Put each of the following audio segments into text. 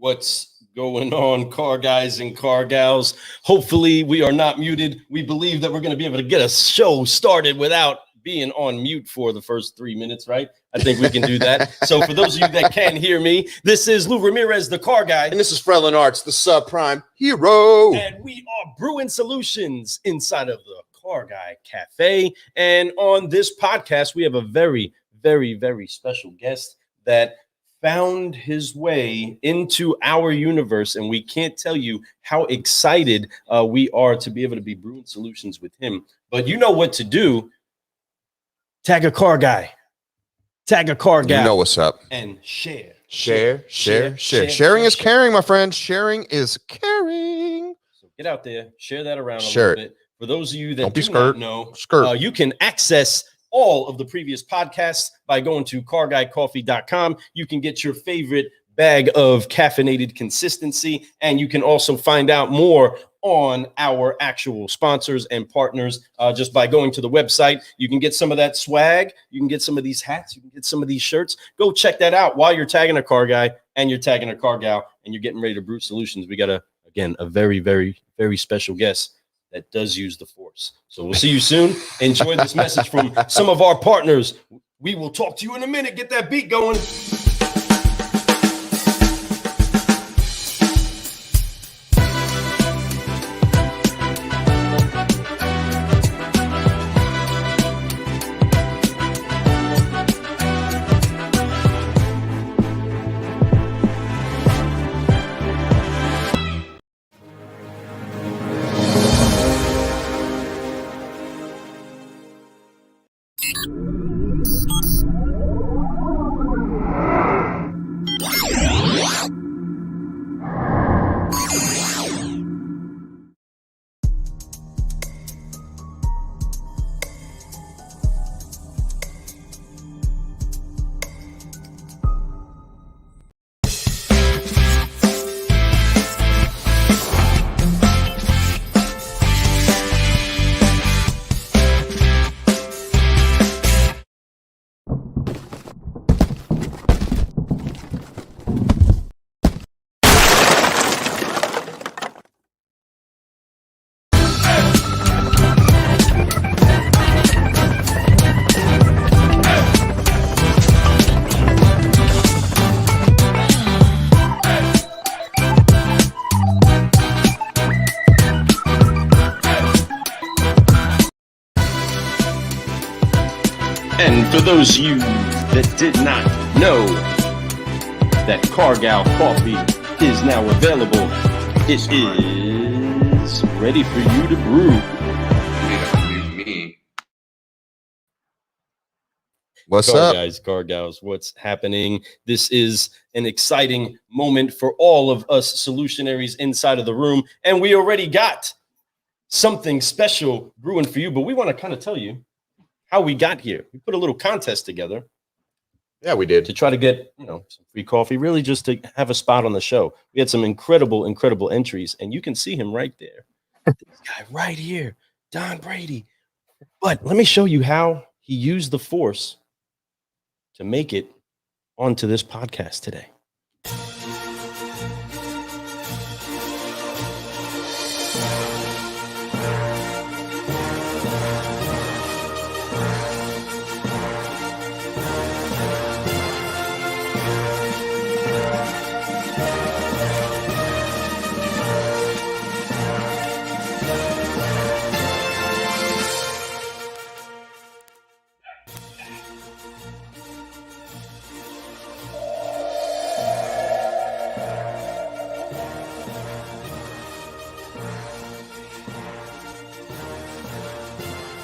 What's going on, car guys and car gals? Hopefully we are not muted. We believe that we're going to be able to get a show started without being on mute for the first 3 minutes, right? I think we can do that. So for those of you that can't hear me, this is Lou Ramirez, the car guy. And this is Frelin Arts, the subprime hero. And we are brewing solutions inside of the Car Guy Cafe. And on this podcast, we have a very, very, very special guest that found his way into our universe, and we can't tell you how excited we are to be able to be brewing solutions with him. But you know what to do. Tag a car guy. Tag a car guy. You know what's up. And share. Share. Sharing is caring, my friend. Sharing is caring. So get out there. Share that around a little bit. For those of you that do not know, you can access all of the previous podcasts by going to carguycoffee.com. You can get your favorite bag of caffeinated consistency, and you can also find out more on our actual sponsors and partners just by going to the website. You can get some of that swag. You can get some of these hats. You can get some of these shirts. Go check that out while you're tagging a car guy and you're tagging a car gal and you're getting ready to brew solutions. We got a very, very, very special guest that does use the force. So we'll see you soon. Enjoy this message from some of our partners. We will talk to you in a minute. Get that beat going. And for those of you that did not know that Cargal Coffee is now available, it is ready for you to brew. What's up, guys, car gals? What's happening? This is an exciting moment for all of us solutionaries inside of the room, and we already got something special brewing for you, but we want to kind of tell you how we got here. We put a little contest together. Yeah, we did. To try to get, some free coffee, really just to have a spot on the show. We had some incredible entries, and you can see him right there. This guy right here, Don Brady. But let me show you how he used the force to make it onto this podcast today.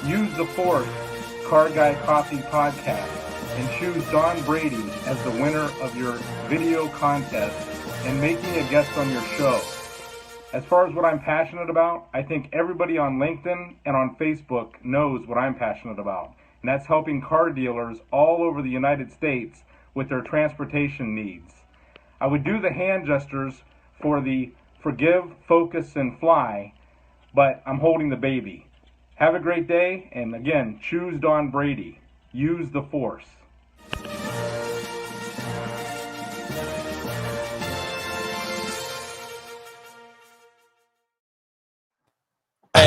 Use the Force Car Guy Coffee podcast and choose Don Brady as the winner of your video contest and making a guest on your show. As far as what I'm passionate about, I think everybody on LinkedIn and on Facebook knows what I'm passionate about, and that's helping car dealers all over the United States with their transportation needs. I would do the hand gestures for the forgive, focus, and fly, but I'm holding the baby. Have a great day, and again, choose Don Brady. Use the force.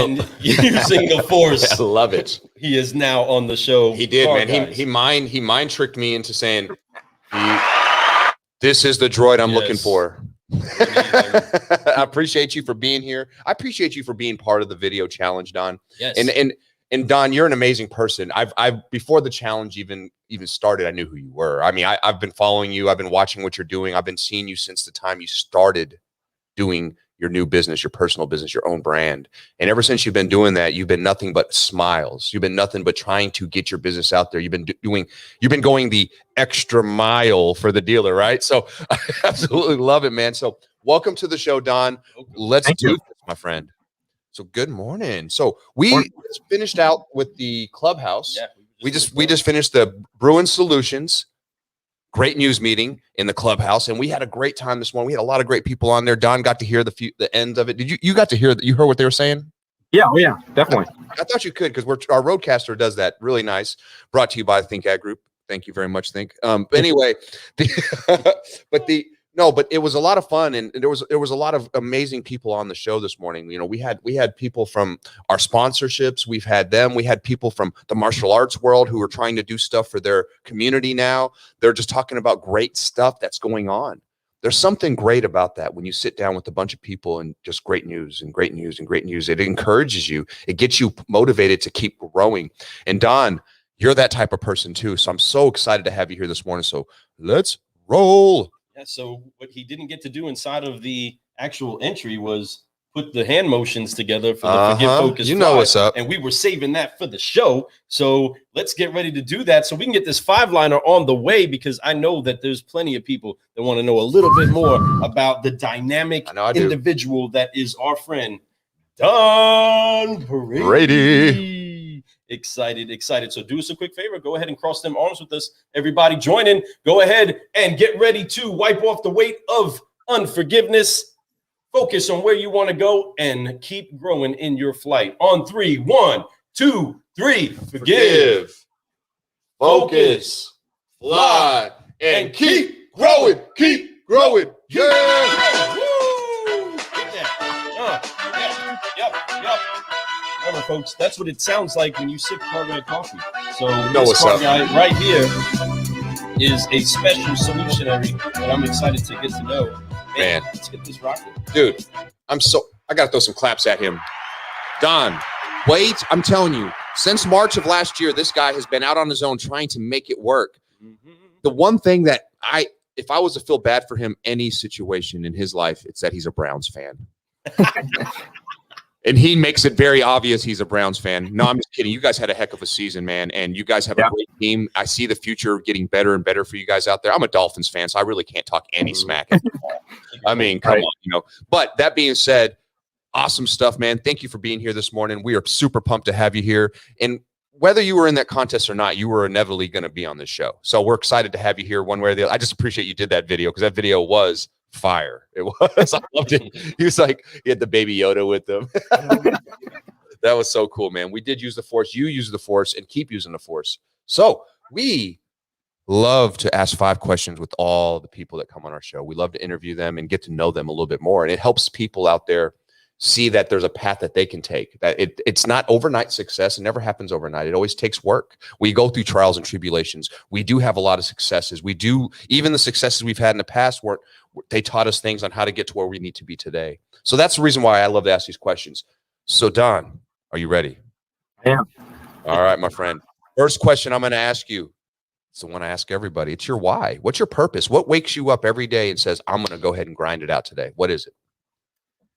and using the force. I love it. He is now on the show. He did, man. He mind tricked me into saying, this is the droid I'm looking for. I appreciate you for being here. I appreciate you for being part of the video challenge, Don. Yes. And Don, you're an amazing person. I've before the challenge even started, I knew who you were. I mean, I've been following you. I've been watching what you're doing. I've been seeing you since the time you started doing your new business, your personal business, your own brand. And ever since you've been doing that, you've been nothing but smiles. You've been nothing but trying to get your business out there. You've been going the extra mile for the dealer, right? So I absolutely love it, man. So welcome to the show, Don. Let's do this, my friend. So good morning. So we just finished out with the clubhouse. Yeah, we just finished the Brew Solutions. Great news meeting in the clubhouse, and we had a great time this morning. We had a lot of great people on there. Don got to hear the end of it. Did you got to hear? You heard what they were saying? Yeah, oh yeah, definitely. I thought you could, because our roadcaster does that really nice. Brought to you by Think Ad Group. Thank you very much, Think. But anyway, but it was a lot of fun, and there was a lot of amazing people on the show this morning. You know, we had people from our sponsorships. We had people from the martial arts world who are trying to do stuff for their community now. They're just talking about great stuff that's going on. There's something great about that when you sit down with a bunch of people and just great news and great news and great news. It encourages you. It gets you motivated to keep growing. And Don, you're that type of person too. So I'm so excited to have you here this morning. So let's roll. Yeah, so what he didn't get to do inside of the actual entry was put the hand motions together for the Forget Focus. You know what's up. And we were saving that for the show. So let's get ready to do that so we can get this 5-liner on the way, because I know that there's plenty of people that want to know a little bit more about the dynamic individual that is our friend, Don Brady. Excited. So do us a quick favor. Go ahead and cross them arms with us. Everybody join in. Go ahead and get ready to wipe off the weight of unforgiveness. Focus on where you want to go and keep growing in your flight. On 3, 1, 2, 3. Forgive. Focus. Fly. And keep growing. Keep growing. Yeah. Woo! Get that. Yep. Remember, folks, that's what it sounds like when you sip Car Guy coffee. So this Car Guy right here is a special solutionary that I'm excited to get to know. Man, let's get this rocking. Dude, I got to throw some claps at him. Don, wait, I'm telling you, since March of last year, this guy has been out on his own trying to make it work. Mm-hmm. The one thing that if I was to feel bad for him, any situation in his life, it's that he's a Browns fan. And he makes it very obvious he's a Browns fan. No, I'm just kidding. You guys had a heck of a season, man. And you guys have a great team. I see the future getting better and better for you guys out there. I'm a Dolphins fan, so I really can't talk any smack. I mean, come on, But that being said, awesome stuff, man. Thank you for being here this morning. We are super pumped to have you here. And whether you were in that contest or not, you were inevitably going to be on this show. So we're excited to have you here one way or the other. I just appreciate you did that video, because that video was fire. It was. I loved it. He was like, he had the baby Yoda with him. That was so cool, man. We did use the force. You use the force and keep using the force. So we love to ask 5 questions with all the people that come on our show. We love to interview them and get to know them a little bit more. And it helps people out there see that there's a path that they can take, that it's not overnight success. It never happens overnight. It always takes work. We go through trials and tribulations. We do have a lot of successes. We do, even the successes we've had in the past, they taught us things on how to get to where we need to be today. So that's the reason why I love to ask these questions. So Don, are you ready? I am. All right, my friend. First question I'm going to ask you. It's the one I ask everybody. It's your why. What's your purpose? What wakes you up every day and says, I'm going to go ahead and grind it out today? What is it?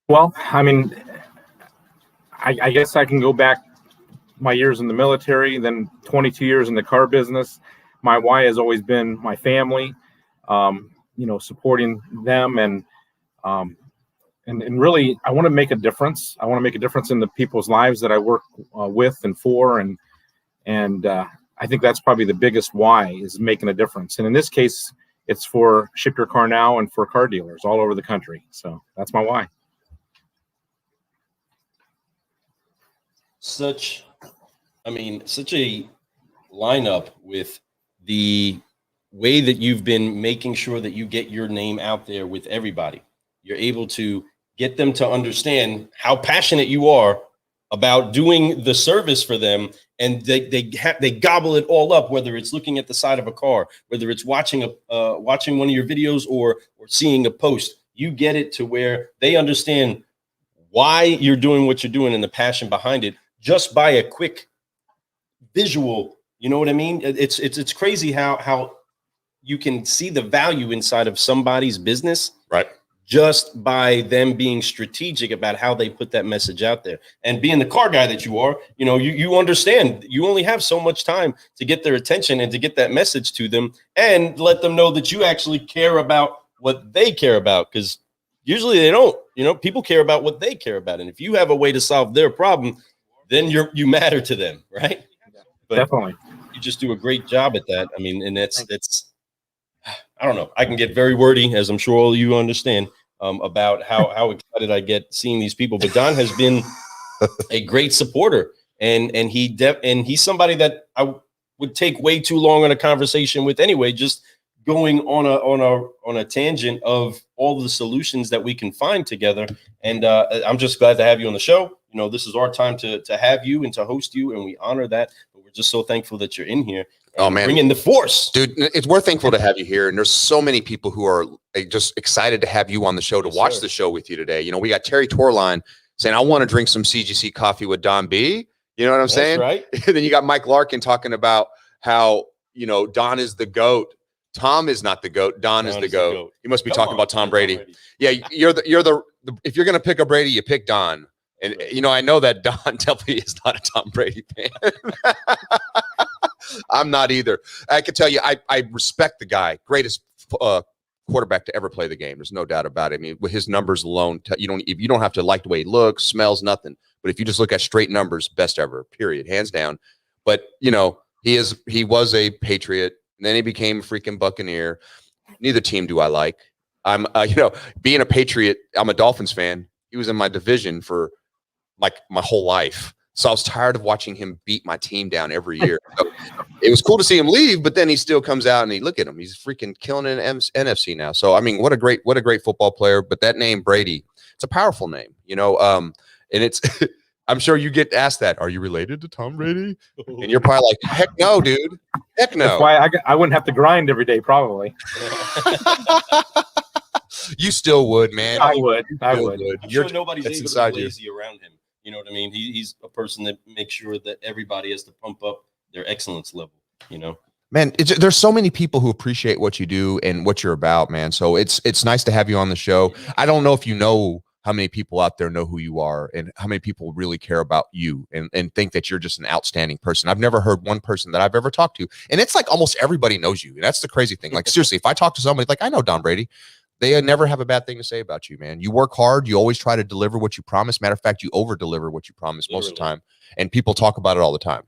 Well, I mean, I guess I can go back my years in the military, then 22 years in the car business. My why has always been my family, supporting them, and really, I want to make a difference. I want to make a difference in the people's lives that I work with and for, and I think that's probably the biggest why, is making a difference. And in this case, it's for ShipYourCarNow and for car dealers all over the country. So that's my why. Such a lineup with the way that you've been making sure that you get your name out there with everybody. You're able to get them to understand how passionate you are about doing the service for them, and they gobble it all up, whether it's looking at the side of a car, whether it's watching one of your videos or seeing a post. You get it to where they understand why you're doing what you're doing and the passion behind it just by a quick visual. You know what I mean? It's crazy how you can see the value inside of somebody's business, right, just by them being strategic about how they put that message out there. And being the car guy that you are, you understand you only have so much time to get their attention and to get that message to them and let them know that you actually care about what they care about, because usually they don't. People care about what they care about, and if you have a way to solve their problem, then you matter to them, right? But definitely, you just do a great job at that. I mean, and that's I don't know. I can get very wordy, as I'm sure all you understand, about how excited I get seeing these people. But Don has been a great supporter, and he's somebody that I would take way too long on a conversation with anyway, just going on a tangent of all the solutions that we can find together. And I'm just glad to have you on the show. This is our time to have you and to host you, and we honor that. But we're just so thankful that you're in here. Oh man, bring in the force, dude. We're thankful to have you here, and there's so many people who are just excited to have you on the show, to watch the show with you today. We got Terry Torline saying, "I want to drink some CGC coffee with Don B." You know what I'm saying? Right. And then you got Mike Larkin talking about how Don is the GOAT. Tom is not the GOAT. Don is the GOAT. He must be talking about Tom Brady. Yeah, you're the if you're gonna pick a Brady, you pick Don. And I know that Don definitely is not a Tom Brady fan. I'm not either. I can tell you, I respect the guy. Greatest quarterback to ever play the game. There's no doubt about it. I mean, with his numbers alone, you don't have to like the way he looks, smells, nothing. But if you just look at straight numbers, best ever, period, hands down. But he was a Patriot, and then he became a freaking Buccaneer. Neither team do I like. I'm being a Patriot, I'm a Dolphins fan. He was in my division for like my whole life. So I was tired of watching him beat my team down every year. So it was cool to see him leave, but then he still comes out and look at him. He's freaking killing it in NFC now. So, I mean, what a great football player. But that name, Brady, it's a powerful name, and it's, I'm sure you get asked that. Are you related to Tom Brady? And you're probably like, heck no, dude. Heck no. That's why I wouldn't have to grind every day, probably. You still would, man. I would. I'm sure nobody's able to be lazy around him. You know what I mean? He's a person that makes sure that everybody has to pump up their excellence level, Man, there's so many people who appreciate what you do and what you're about, man. So it's nice to have you on the show. I don't know if you know how many people out there know who you are and how many people really care about you and think that you're just an outstanding person. I've never heard one person that I've ever talked to. And it's like almost everybody knows you. And that's the crazy thing. Like, seriously, if I talk to somebody like, I know Don Brady, they never have a bad thing to say about you, man. You work hard. You always try to deliver what you promise. Matter of fact, you over-deliver what you promise most of the time. And people talk about it all the time.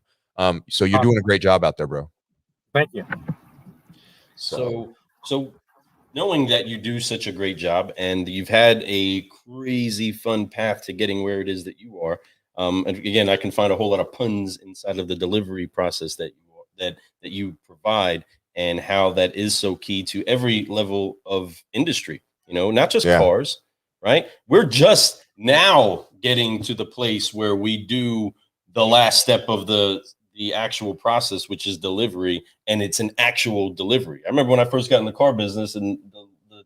So you're doing a great job out there, bro. Thank you. So knowing that you do such a great job and you've had a crazy fun path to getting where it is that you are, and again, I can find a whole lot of puns inside of the delivery process that you provide, and how that is so key to every level of industry, not just cars, right? We're just now getting to the place where we do the last step of the actual process, which is delivery, and it's an actual delivery. I remember when I first got in the car business and the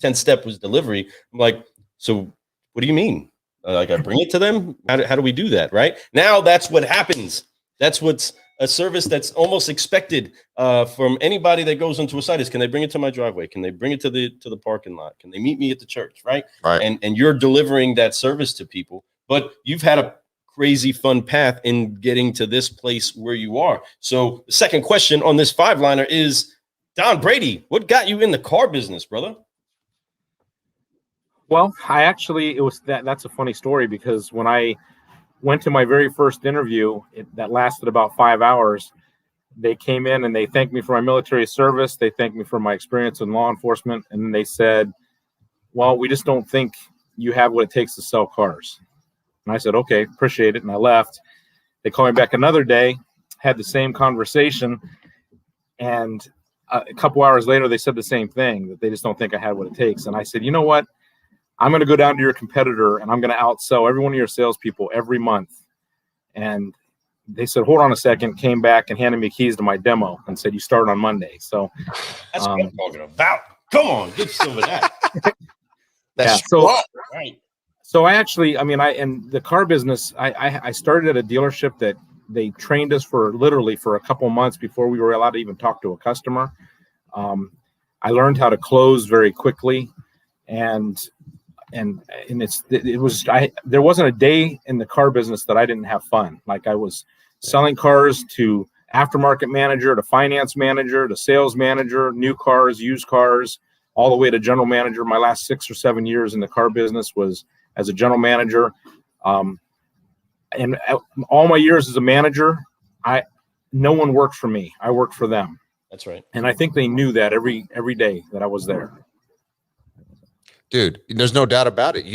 10th step was delivery. I'm like, so what do you mean? Like, I bring it to them? How do we do that, right? Now that's what happens. That's what's a service that's almost expected from anybody that goes into a site is, can they bring it to my driveway? Can they bring it to the parking lot? Can they meet me at the church? Right. And you're delivering that service to people, but you've had a crazy fun path in getting to this place where you are. So the second question on this 5-liner is, Don Brady, what got you in the car business, brother? Well, that's a funny story, because when I went to my very first interview that lasted about 5 hours, they came in and they thanked me for my military service. They thanked me for my experience in law enforcement. And they said, well, we just don't think you have what it takes to sell cars. And I said, okay, appreciate it. And I left. They called me back another day, had the same conversation. And a couple hours later, they said the same thing, that they just don't think I had what it takes. And I said, you know what? I'm going to go down to your competitor and I'm going to outsell every one of your salespeople every month. And they said, hold on a second, came back and handed me keys to my demo and said, you start on Monday. So that's what I'm talking about. Come on, get some of that. That's right. So I actually, I mean, in the car business, I started at a dealership that they trained us for literally for a couple months before we were allowed to even talk to a customer. I learned how to close very quickly, and there wasn't a day in the car business that I didn't have fun. Like I was selling cars to aftermarket manager, to finance manager, to sales manager, new cars, used cars, all the way to general manager. My last 6 or 7 years in the car business was as a general manager. And all my years as a manager, no one worked for me. I worked for them. That's right. And I think they knew that every day that I was there. Dude, there's no doubt about it.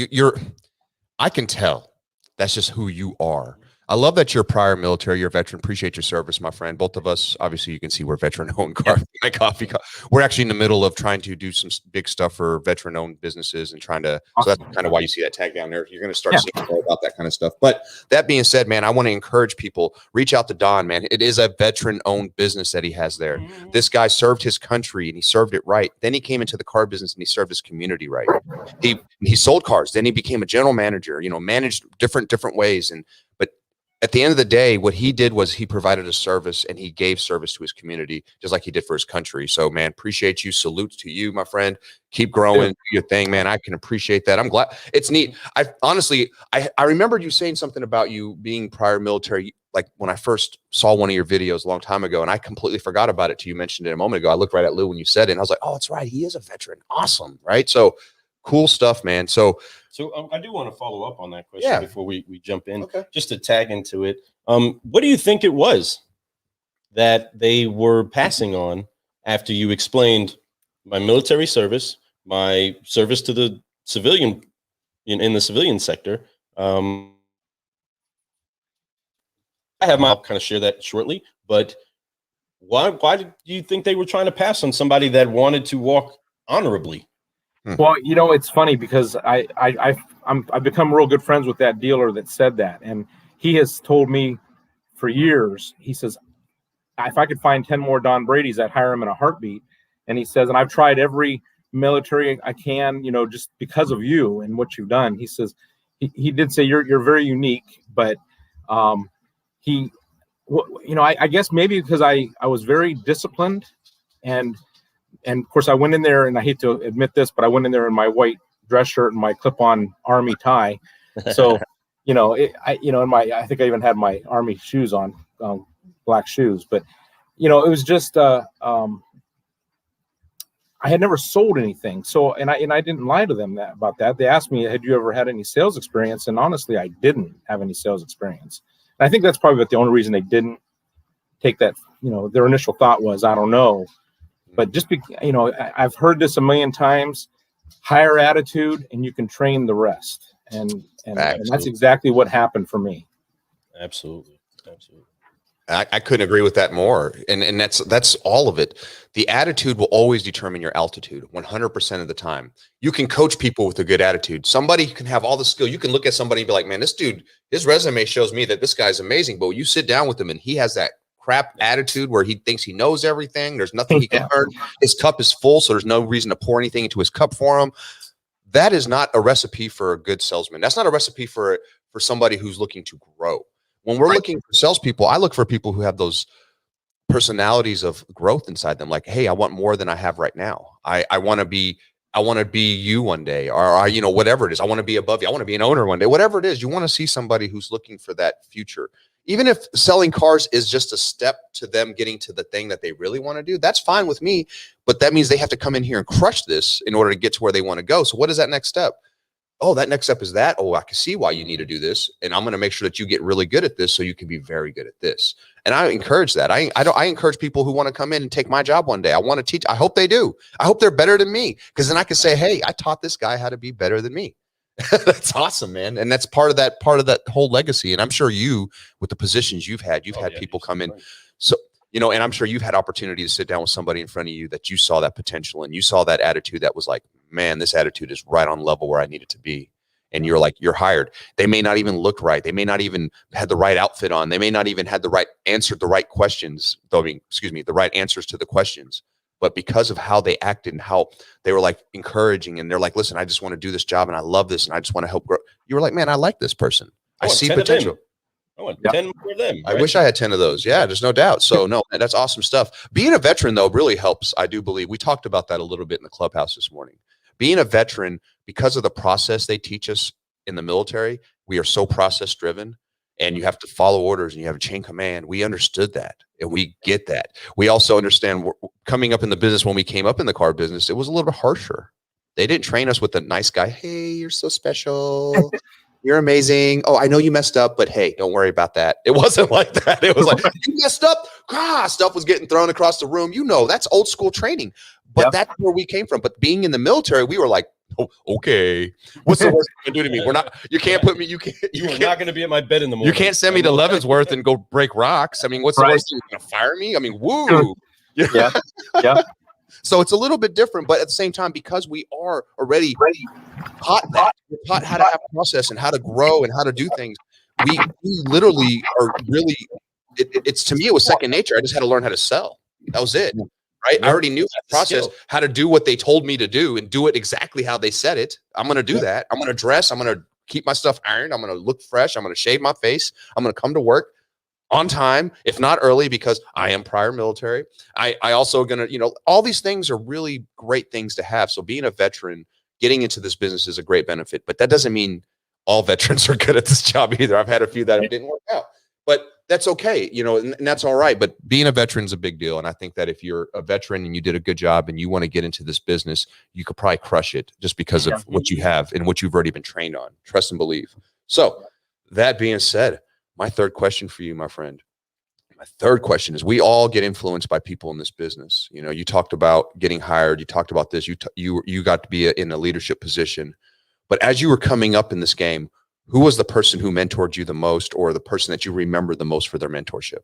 I can tell that's just who you are. I love that you're prior military, you're a veteran. Appreciate your service, my friend. Both of us, obviously, you can see we're veteran-owned my coffee. We're actually in the middle of trying to do some big stuff for veteran-owned businesses and trying to. So that's kind of why you see that tag down there. You're going to start seeing more about that kind of stuff. But that being said, man, I want to encourage people. Reach out to Don, man. It is a veteran-owned business that he has there. Mm-hmm. This guy served his country and he served it right. Then he came into the car business and he served his community right. He sold cars. Then he became a general manager. Managed different ways but at the end of the day, what he did was he provided a service and he gave service to his community, just like he did for his country. So, man, appreciate you. Salute to you, my friend. Keep growing. Do your thing, man. I can appreciate that. I'm glad. It's neat. I remembered you saying something about you being prior military, like when I first saw one of your videos a long time ago, and I completely forgot about it till you mentioned it a moment ago. I looked right at Lou when you said it, and I was like, oh, that's right. He is a veteran. Awesome, right? So, cool stuff, man. So I do want to follow up on that question before we jump in, just to tag into it. What do you think it was that they were passing on after you explained my military service, my service to the civilian in the civilian sector? I I'll kind of share that shortly, but why did you think they were trying to pass on somebody that wanted to walk honorably? Well, it's funny because I've become real good friends with that dealer that said that. And he has told me for years, he says, if I could find 10 more Don Bradys, I'd hire him in a heartbeat. And he says, and I've tried every military I can, just because of you and what you've done. He says, he did say you're very unique, but I guess maybe because I was very disciplined and of course, I went in there, and I hate to admit this, but I went in there in my white dress shirt and my clip-on Army tie. So, I think I even had my Army shoes on, black shoes. But, it was just I had never sold anything. So, and I didn't lie to them about that. They asked me, had you ever had any sales experience? And honestly, I didn't have any sales experience. And I think that's probably the only reason they didn't take that. Their initial thought was, I don't know. But just I've heard this a million times, higher attitude and you can train the rest. And that's exactly what happened for me. Absolutely. I couldn't agree with that more. And that's all of it. The attitude will always determine your altitude 100% of the time. You can coach people with a good attitude. Somebody can have all the skill. You can look at somebody and be like, man, this dude, his resume shows me that this guy's amazing. But when you sit down with him and he has that crap attitude where he thinks he knows everything, there's nothing he can learn. His cup is full, so there's no reason to pour anything into his cup for him. That is not a recipe for a good salesman. That's not a recipe for somebody who's looking to grow. When we're looking for salespeople, I look for people who have those personalities of growth inside them. Like, hey, I want more than I have right now. I want to be you one day, or whatever it is. I want to be above you. I want to be an owner one day. Whatever it is, you want to see somebody who's looking for that future. Even if selling cars is just a step to them getting to the thing that they really want to do, that's fine with me. But that means they have to come in here and crush this in order to get to where they want to go. So what is that next step? Oh, that next step is that. Oh, I can see why you need to do this. And I'm going to make sure that you get really good at this so you can be very good at this. And I encourage that. I encourage people who want to come in and take my job one day. I want to teach. I hope they do. I hope they're better than me, because then I can say, hey, I taught this guy how to be better than me. That's awesome, man. And that's part of that whole legacy. And I'm sure you, with the positions you've had people come in. So, and I'm sure you've had opportunity to sit down with somebody in front of you that you saw that potential and you saw that attitude that was like, man, this attitude is right on level where I need it to be. and you're hired. They may not even look right. They may not even had the right outfit on. They may not even had the right questions, the right answers to the questions. But because of how they acted and how they were like encouraging, and they're like, listen, I just want to do this job and I love this and I just want to help grow. You were like, man, I like this person. I see potential. I want 10 more of them. Right? I wish I had 10 of those. Yeah, there's no doubt. So no, that's awesome stuff. Being a veteran though really helps. I do believe we talked about that a little bit in the clubhouse this morning. Being a veteran, because of the process they teach us in the military, we are so process driven. And you have to follow orders and you have a chain command. We understood that and we get that. We also understand coming up in the business, when we came up in the car business, it was a little bit harsher. They didn't train us with the nice guy. Hey, you're so special. You're amazing. Oh, I know you messed up, but hey, don't worry about that. It wasn't like that. It was like, you messed up. Stuff was getting thrown across the room. That's old school training. But that's where we came from. But being in the military, we were like, oh, okay. What's the worst you can do to me? You can't put me, you're not going to be at my bed in the morning. You can't send me to Leavenworth and go break rocks. I mean, what's the worst thing? You're going to fire me? I mean, woo. Yeah. So it's a little bit different, but at the same time, because we are already taught that, we're taught how to have a process and how to grow and how to do things. We literally are really, it's to me, it was second nature. I just had to learn how to sell. That was it. Right. I already knew that process, how to do what they told me to do and do it exactly how they said it. I'm going to do that. I'm going to dress. I'm going to keep my stuff ironed. I'm going to look fresh. I'm going to shave my face. I'm going to come to work on time, if not early, because I am prior military. I also going to, all these things are really great things to have. So being a veteran, getting into this business is a great benefit, but that doesn't mean all veterans are good at this job either. I've had a few that didn't work out, but that's okay, and that's all right. But being a veteran is a big deal. And I think that if you're a veteran and you did a good job and you want to get into this business, you could probably crush it just because of what you have and what you've already been trained on. Trust and believe. So that being said, my third question for you, my friend, my third question is, we all get influenced by people in this business. You talked about getting hired. You talked about this. You got to be in a leadership position. But as you were coming up in this game, who was the person who mentored you the most, or the person that you remember the most for their mentorship?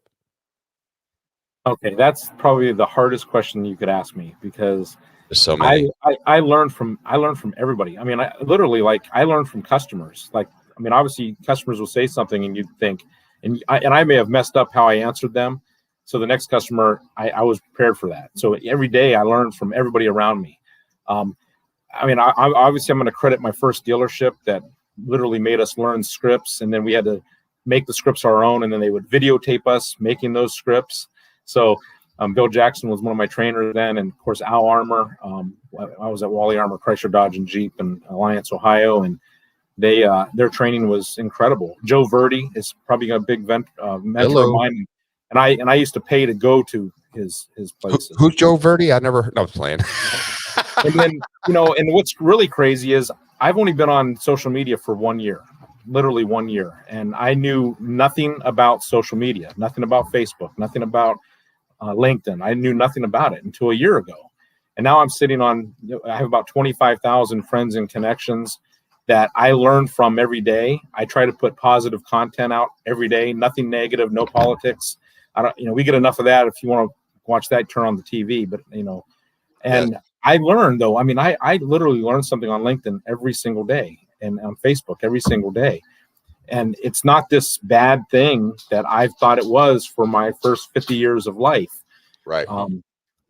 Okay, that's probably the hardest question you could ask me, because there's so many. I learned from everybody. I mean, I learned from customers. Obviously customers will say something and you'd think, and I may have messed up how I answered them. So the next customer, I was prepared for that. So every day I learned from everybody around me. Obviously I'm going to credit my first dealership that literally made us learn scripts, and then we had to make the scripts our own, and then they would videotape us making those scripts. So Bill Jackson was one of my trainers then, and of course Al Armour. I was at Wally Armour, Chrysler, Dodge, and Jeep in Alliance, Ohio, and their training was incredible. Joe Verdi is probably a big mentor of mine, and I used to pay to go to his places. Who's Joe Verdi? I never heard. I was playing. And then and what's really crazy is I've only been on social media for 1 year, literally 1 year. And I knew nothing about social media, nothing about Facebook, nothing about LinkedIn. I knew nothing about it until a year ago. And now I'm sitting on, I have about 25,000 friends and connections that I learn from every day. I try to put positive content out every day, nothing negative, no politics. We get enough of that. If you want to watch that, turn on the TV, but I learned though. I literally learned something on LinkedIn every single day and on Facebook every single day. And it's not this bad thing that I thought it was for my first 50 years of life. Right.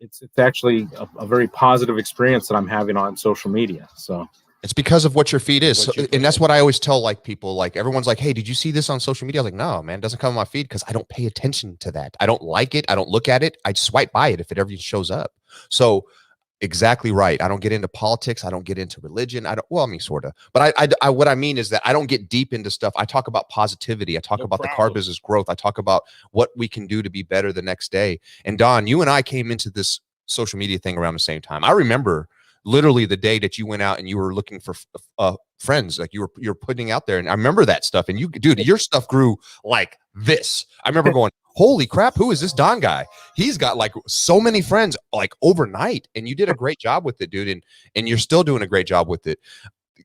It's actually a very positive experience that I'm having on social media. So it's because of what your feed is. And that's what I always tell people, everyone's like, hey, did you see this on social media? I was like, no, man, it doesn't come on my feed because I don't pay attention to that. I don't like it. I don't look at it. I swipe by it if it ever shows up. So exactly right. I don't get into politics. I don't get into religion. Sort of. But I what I mean is that I don't get deep into stuff. I talk about positivity. I talk about the car business growth. I talk about what we can do to be better the next day. And Don, you and I came into this social media thing around the same time. I remember literally the day that you went out and you were looking for friends, like you're putting out there. And I remember that stuff. And your stuff grew like this. I remember going, holy crap, who is this Don guy? He's got so many friends overnight, and you did a great job with it, dude. And you're still doing a great job with it.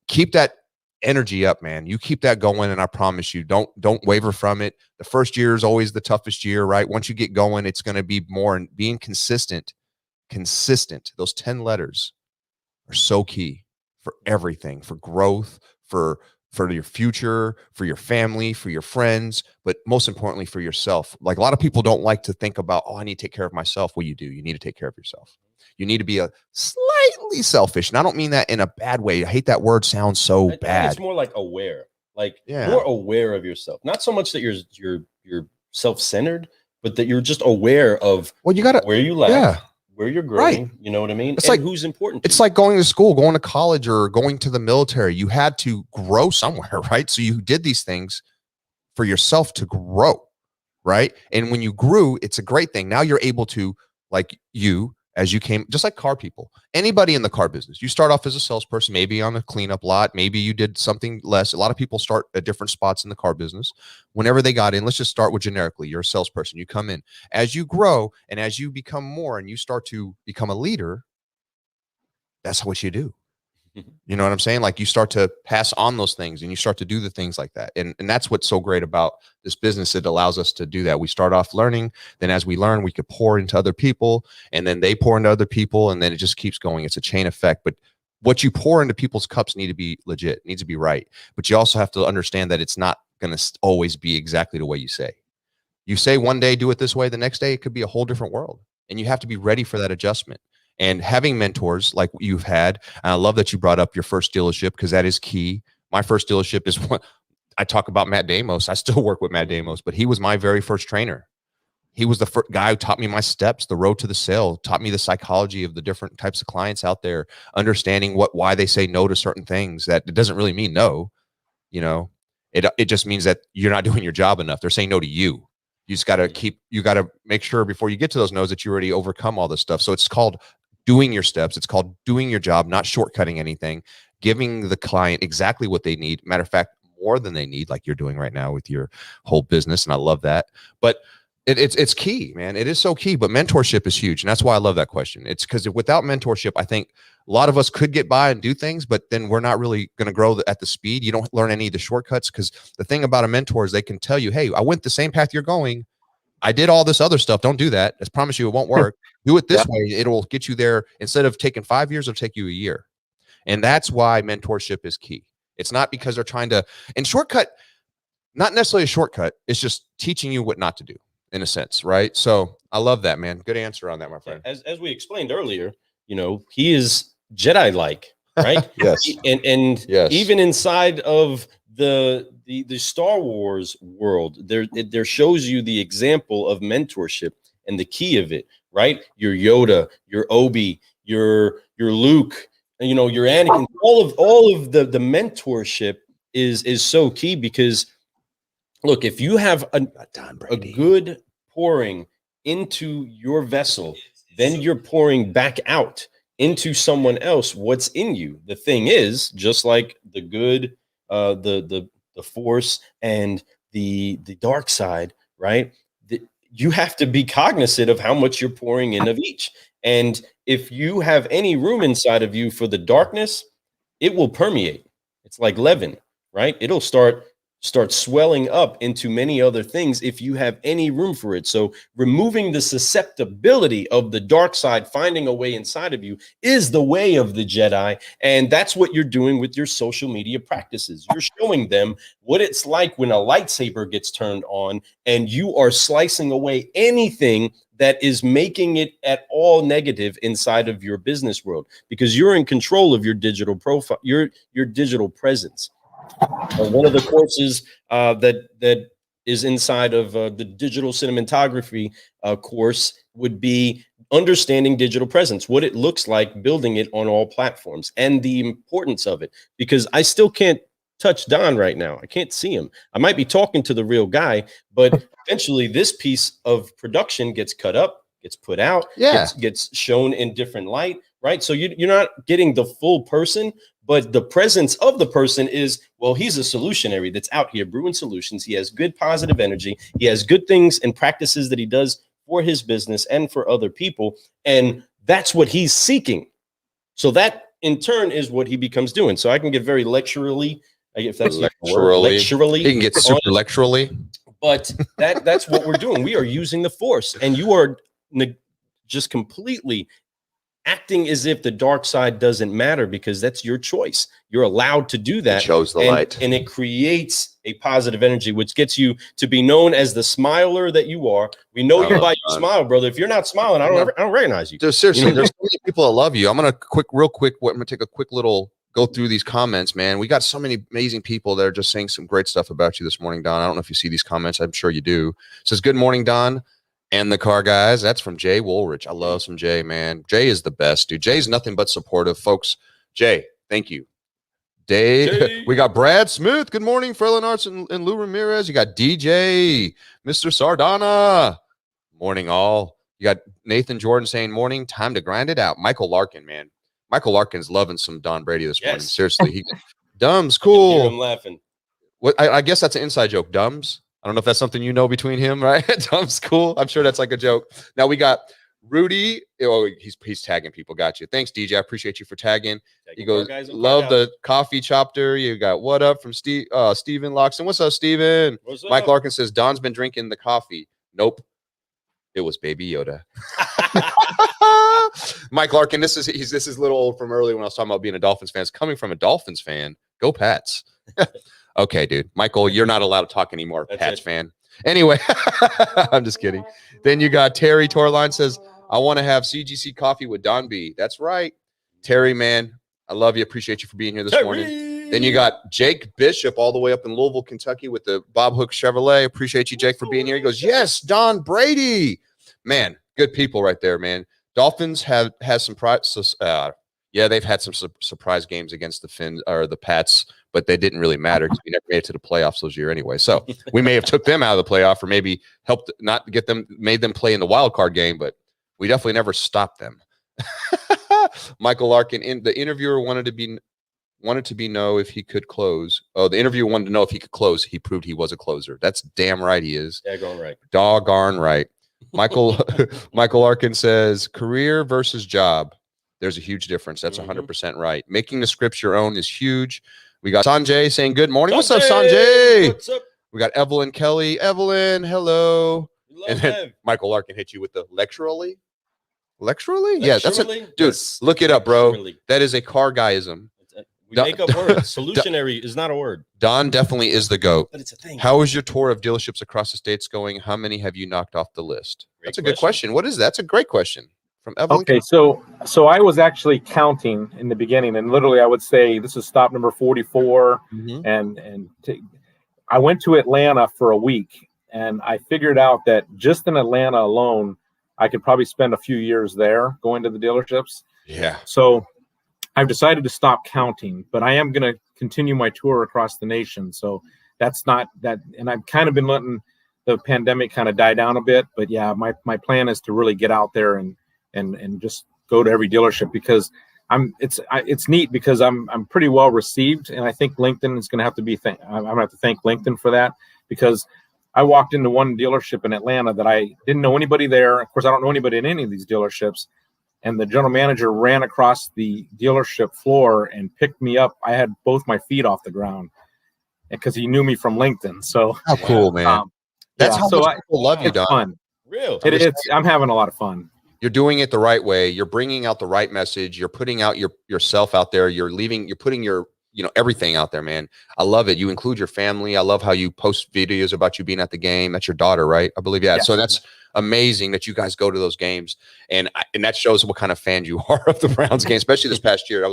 Keep that energy up, man. You keep that going. And I promise you, don't waver from it. The first year is always the toughest year, right? Once you get going, it's going to be more, and being consistent. Those 10 letters are so key for everything, for growth, for for your future, for your family, for your friends, but most importantly for yourself. Like a lot of people don't like to think about, oh, I need to take care of myself. Well, you do. You need to take care of yourself. You need to be a slightly selfish. And I don't mean that in a bad way. I hate that word. Sounds so bad. It's more like aware, like more aware of yourself. Not so much that you're self-centered, but that you're just aware of where you lack, where you're growing. You know what I mean? It's like who's important. It's like going to school, going to college, or going to the military. You had to grow somewhere, right? So you did these things for yourself to grow, right? And when you grew, it's a great thing. Now you're able to, like you, as you came, just like car people, anybody in the car business, you start off as a salesperson, maybe on a cleanup lot, maybe you did something less. A lot of people start at different spots in the car business. Whenever they got in, let's just start with generically, you're a salesperson, you come in. As you grow and as you become more and you start to become a leader, that's what you do. You know what I'm saying? Like you start to pass on those things and you start to do the things like that. And that's what's so great about this business. It allows us to do that. We start off learning. Then as we learn, we could pour into other people and then they pour into other people. And then it just keeps going. It's a chain effect. But what you pour into people's cups need to be legit, needs to be right. But you also have to understand that it's not going to always be exactly the way you say. You say one day, do it this way. The next day, it could be a whole different world. And you have to be ready for that adjustment. And having mentors like you've had, and I love that you brought up your first dealership because that is key. My first dealership is what I talk about. Matt Damos. I still work with Matt Damos, but he was my very first trainer. He was the first guy who taught me my steps, the road to the sale, taught me the psychology of the different types of clients out there, understanding why they say no to certain things. That it doesn't really mean no, you know, it just means that you're not doing your job enough. They're saying no to you. You just got to make sure before you get to those no's that you already overcome all this stuff. So it's called doing your steps. It's called doing your job, not shortcutting anything, giving the client exactly what they need. Matter of fact, more than they need, like you're doing right now with your whole business. And I love that. But it's key, man. It is so key. But mentorship is huge. And that's why I love that question. It's because without mentorship, I think a lot of us could get by and do things, but then we're not really going to grow at the speed. You don't learn any of the shortcuts because the thing about a mentor is they can tell you, hey, I went the same path you're going. I did all this other stuff. Don't do that. I promise you it won't work. Do it this way. It'll get you there. Instead of taking 5 years, it'll take you a year. And that's why mentorship is key. It's not because they're trying to, and shortcut, not necessarily a shortcut. It's just teaching you what not to do in a sense. Right. So I love that, man. Good answer on that, my friend. As we explained earlier, you know, he is Jedi-like, right? Yes. And yes. Even inside of the Star Wars world, there shows you the example of mentorship and the key of it, right? Your Yoda, your Obi, your Luke, you know, your Anakin, all of the mentorship is so key because look, if you have a good pouring into your vessel, then you're pouring back out into someone else what's in you. The thing is, just like the good, the force and the dark side, right? You have to be cognizant of how much you're pouring in of each. And if you have any room inside of you for the darkness, it will permeate. It's like leaven, right? It'll start swelling up into many other things if you have any room for it. So removing the susceptibility of the dark side, finding a way inside of you is the way of the Jedi. And that's what you're doing with your social media practices. You're showing them what it's like when a lightsaber gets turned on and you are slicing away anything that is making it at all negative inside of your business world, because you're in control of your digital profile, your digital presence. One of the courses that is inside of the digital cinematography course would be understanding digital presence, what it looks like, building it on all platforms, and the importance of it. Because I still can't touch Don right now. I can't see him. I might be talking to the real guy, but eventually this piece of production gets cut up, gets put out, gets shown in different light, right? So you're not getting the full person, but the presence of the person is, well, he's a solutionary that's out here brewing solutions. He has good positive energy. He has good things and practices that he does for his business and for other people. And that's what he's seeking. So that in turn is what he becomes doing. So I can get very lecturally, if that's lecturally. He can get super lecturally. But that's what we're doing. We are using the force, and you are just completely acting as if the dark side doesn't matter, because that's your choice. You're allowed to do that. It shows the light. And it creates a positive energy, which gets you to be known as the smiler that you are. We know you by your smile, brother. If you're not smiling, I don't recognize you. Seriously, there's so many people that love you. I'm going to I'm going to take a quick little go through these comments, man. We got so many amazing people that are just saying some great stuff about you this morning, Don. I don't know if you see these comments. I'm sure you do. It says, good morning, Don and the car guys. That's from Jay Woolrich. I love some Jay, man. Jay is the best, dude. Jay's nothing but supportive, folks. Jay, thank you. Dave, we got Brad Smith. Good morning, Frelin Arts and Lou Ramirez. You got DJ, Mr. Sardana. Morning, all. You got Nathan Jordan saying, morning, time to grind it out. Michael Larkin, man. Michael Larkin's loving some Don Brady this morning. Seriously. Dumb's cool. I'm laughing. What I guess that's an inside joke. Dumb's. I don't know if that's something you know between him, right? Dumb's cool. I'm sure that's like a joke. Now we got Rudy. Oh, he's tagging people. Got you. Thanks, DJ. I appreciate you for tagging. He goes, love the coffee chapter. You got what up from Steven Loxton. What's up, Steven? What's up? Mike Larkin says, Don's been drinking the coffee. Nope. It was Baby Yoda. Mike Larkin, this is a little old from earlier when I was talking about being a Dolphins fan. It's coming from a Dolphins fan. Go Pats. Okay, dude. Michael, you're not allowed to talk anymore, Pats fan. Anyway, I'm just kidding. Then you got Terry Torline says, I want to have CGC coffee with Don B. That's right. Terry, man, I love you. Appreciate you for being here this morning. Then you got Jake Bishop all the way up in Louisville, Kentucky with the Bob Hook Chevrolet. Appreciate you, Jake, for being here. He goes, yes, Don Brady. Man, good people right there, man. Dolphins has some they've had some surprise games against the Finns or the Pats, but they didn't really matter because we never made it to the playoffs those year anyway. So we may have took them out of the playoff or maybe helped not get them, made them play in the wild card game, but we definitely never stopped them. Michael Larkin, the interviewer wanted to know if he could close. Oh, the interviewer wanted to know if he could close. He proved he was a closer. That's damn right he is. Daggone right. Doggone right. Michael Larkin says, career versus job. There's a huge difference. That's 100% right. Making the scripts your own is huge. We got Sanjay saying good morning. What's up, Sanjay? What's up? We got Evelyn Kelly. Evelyn, hello. And then Michael Larkin hit you with the lecturally. Lecturally? Yeah, that's a dude. Yes. Look it up, bro. That is a car guyism. We make up words. Solutionary is not a word. Don definitely is the GOAT. But it's a thing. How is your tour of dealerships across the states going? How many have you knocked off the list? That's a good question. What is that? That's a great question. From Evelyn. Okay, so I was actually counting in the beginning, and literally I would say this is stop number 44, I went to Atlanta for a week, and I figured out that just in Atlanta alone, I could probably spend a few years there going to the dealerships. Yeah. So I've decided to stop counting, but I am going to continue my tour across the nation. So that's not that, and I've kind of been letting the pandemic kind of die down a bit, but yeah, my plan is to really get out there and just go to every dealership because it's neat because I'm pretty well received, and I think LinkedIn is going to have to be I'm going to have to thank LinkedIn for that, because I walked into one dealership in Atlanta that I didn't know anybody there. Of course, I don't know anybody in any of these dealerships, and the general manager ran across the dealership floor and picked me up. I had both my feet off the ground because he knew me from LinkedIn. So how cool, man! That's how much people love you, Don. Fun. Real. I'm having a lot of fun. You're doing it the right way. You're bringing out the right message. You're putting out yourself out there. You're putting your, everything out there, man. I love it. You include your family. I love how you post videos about you being at the game. That's your daughter, right? I believe. Yeah. So that's amazing that you guys go to those games. And that shows what kind of fan you are of the Browns game, especially this past year.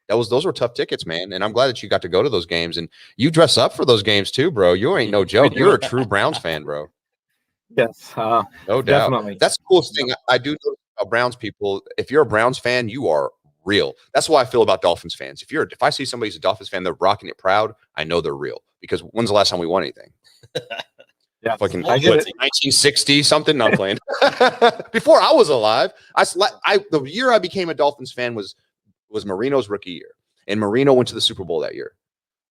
Those were tough tickets, man. And I'm glad that you got to go to those games, and you dress up for those games too, bro. You ain't no joke. You're a true Browns fan, bro. Yes, no doubt. Definitely. That's the coolest thing. I do know about Browns people. If you're a Browns fan, you are real. That's why I feel about Dolphins fans. If I see somebody's a Dolphins fan, they're rocking it proud, I know they're real. Because when's the last time we won anything? Yeah, fucking 1960 something. Not playing. Before I was alive, the year I became a Dolphins fan was Marino's rookie year, and Marino went to the Super Bowl that year.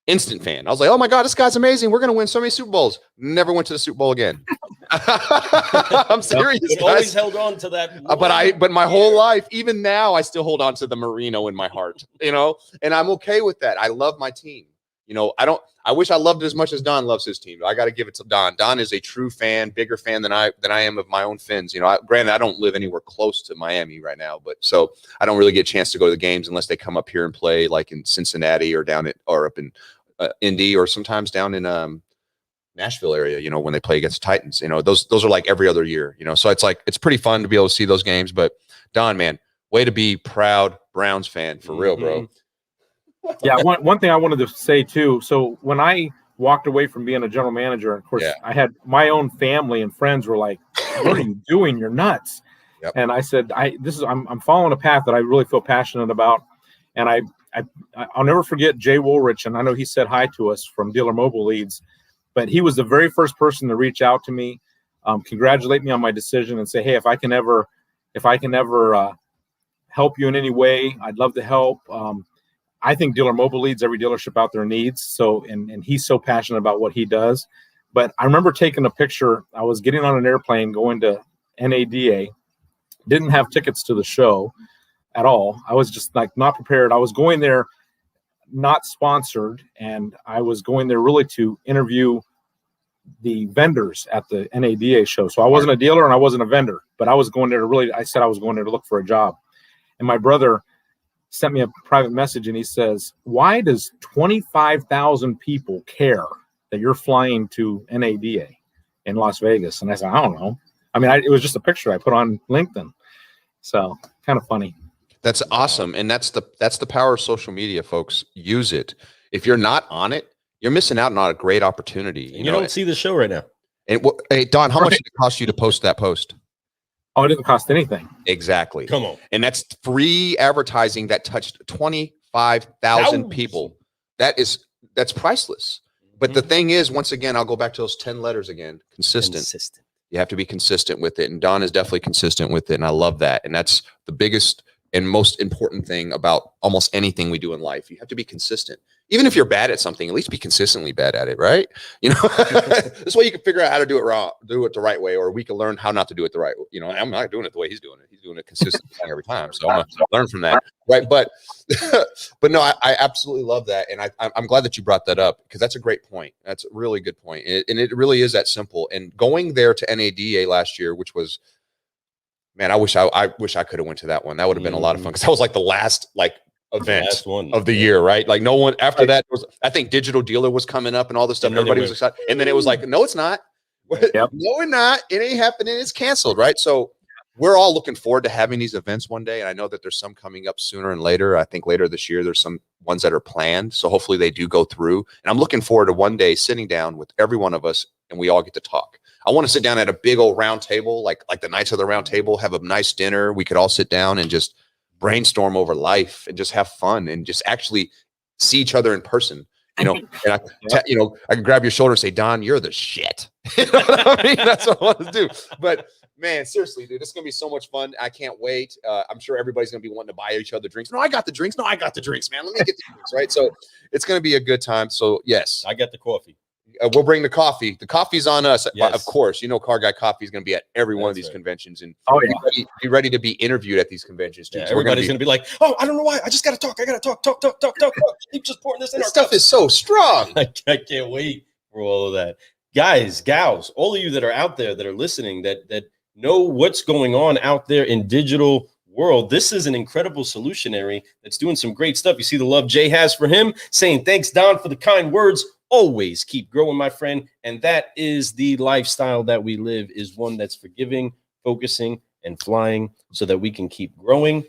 Instant fan. I was like, oh my God, this guy's amazing. We're going to win so many Super Bowls. Never went to the Super Bowl again. I'm serious. You always held on to that. But my whole life, even now, I still hold on to the Marino in my heart, and I'm okay with that. I love my team. I wish I loved it as much as Don loves his team. I got to give it to Don. Don is a true fan, bigger fan than I am of my own Fins. Granted, I don't live anywhere close to Miami right now, but so I don't really get a chance to go to the games unless they come up here and play, like in Cincinnati or up in Indy, or sometimes down in Nashville area. When they play against the Titans. Those are like every other year. So it's pretty fun to be able to see those games. But Don, man, way to be proud Browns fan for real, bro. Yeah, one thing I wanted to say too. So when I walked away from being a general manager, of course, I had my own family and friends were like, "What are you doing? You're nuts." Yep. And I said, I'm following a path that I really feel passionate about. And I'll never forget Jay Woolrich, and I know he said hi to us from Dealer Mobile Leads, but he was the very first person to reach out to me, congratulate me on my decision, and say, "Hey, if I can ever help you in any way, I'd love to help." I think Dealer Mobile Leads every dealership out there needs. So, and he's so passionate about what he does. But I remember taking a picture. I was getting on an airplane going to NADA, didn't have tickets to the show at all. I was just like not prepared. I was going there not sponsored, and I was going there really to interview the vendors at the NADA show. So I wasn't a dealer and I wasn't a vendor, but I was going there I said I was going there to look for a job. And my brother sent me a private message, and he says, "Why does 25,000 people care that you're flying to NADA in Las Vegas?" And I said, "I don't know. I mean, it was just a picture I put on LinkedIn." So kind of funny. That's awesome. And that's the power of social media, folks. Use it. If you're not on it, you're missing out on a great opportunity. You don't see the show right now. And hey, Don, how much did it cost you to post that post? Oh, it didn't cost anything. Exactly. Come on. And that's free advertising that touched 25,000 people. That's priceless. But the thing is, once again, I'll go back to those 10 letters again. Consistent. You have to be consistent with it. And Don is definitely consistent with it. And I love that. And that's the biggest and most important thing about almost anything we do in life. You have to be consistent. Even if you're bad at something, at least be consistently bad at it, right? This way you can figure out how to do it the right way, or we can learn how not to do it the right way. I'm not doing it the way he's doing it. He's doing it consistently every time. So I'm gonna learn from that, right? But no, I absolutely love that, and I'm glad that you brought that up, because that's a great point. That's a really good point, and it really is that simple. And going there to NADA last year, which was, man, I wish I could have went to that one. That would have been a lot of fun, because that was like the last event of the year, right? Like no one after that I think Digital Dealer was coming up and all this stuff. Everybody was excited, and then it was like, no, it's not. Yep. No, we're not. It ain't happening. It's canceled, right? So we're all looking forward to having these events one day, and I know that there's some coming up sooner and later. I think later this year there's some ones that are planned, so hopefully they do go through. And I'm looking forward to one day sitting down with every one of us, and we all get to talk. I want to sit down at a big old round table, like the Knights of the Round Table, have a nice dinner. We could all sit down and just brainstorm over life and just have fun and just actually see each other in person, and I can grab your shoulder and say, "Don, you're the shit." You know what I mean? That's what I want to do. But man, seriously, dude, it's going to be so much fun. I can't wait. I'm sure everybody's going to be wanting to buy each other drinks. No, I got the drinks. No, I got the drinks, man. Let me get the drinks, right? So it's going to be a good time. So yes, I got the coffee. We'll bring the coffee. The coffee's on us. Yes. Of course, Car Guy Coffee is going to be at every one of these conventions, and be ready to be interviewed at these conventions too. So everybody's going to be like, "Oh, I don't know why. I just got to talk. I got to talk. Keep just pouring this in." This stuff is so strong. I can't wait for all of that. Guys, gals, all of you that are out there that are listening, that know what's going on out there in digital world. This is an incredible solutionary that's doing some great stuff. You see the love Jay has for him, saying, "Thanks, Don, for the kind words. Always keep growing, my friend." And that is the lifestyle that we live, is one that's forgiving, focusing, and flying, so that we can keep growing,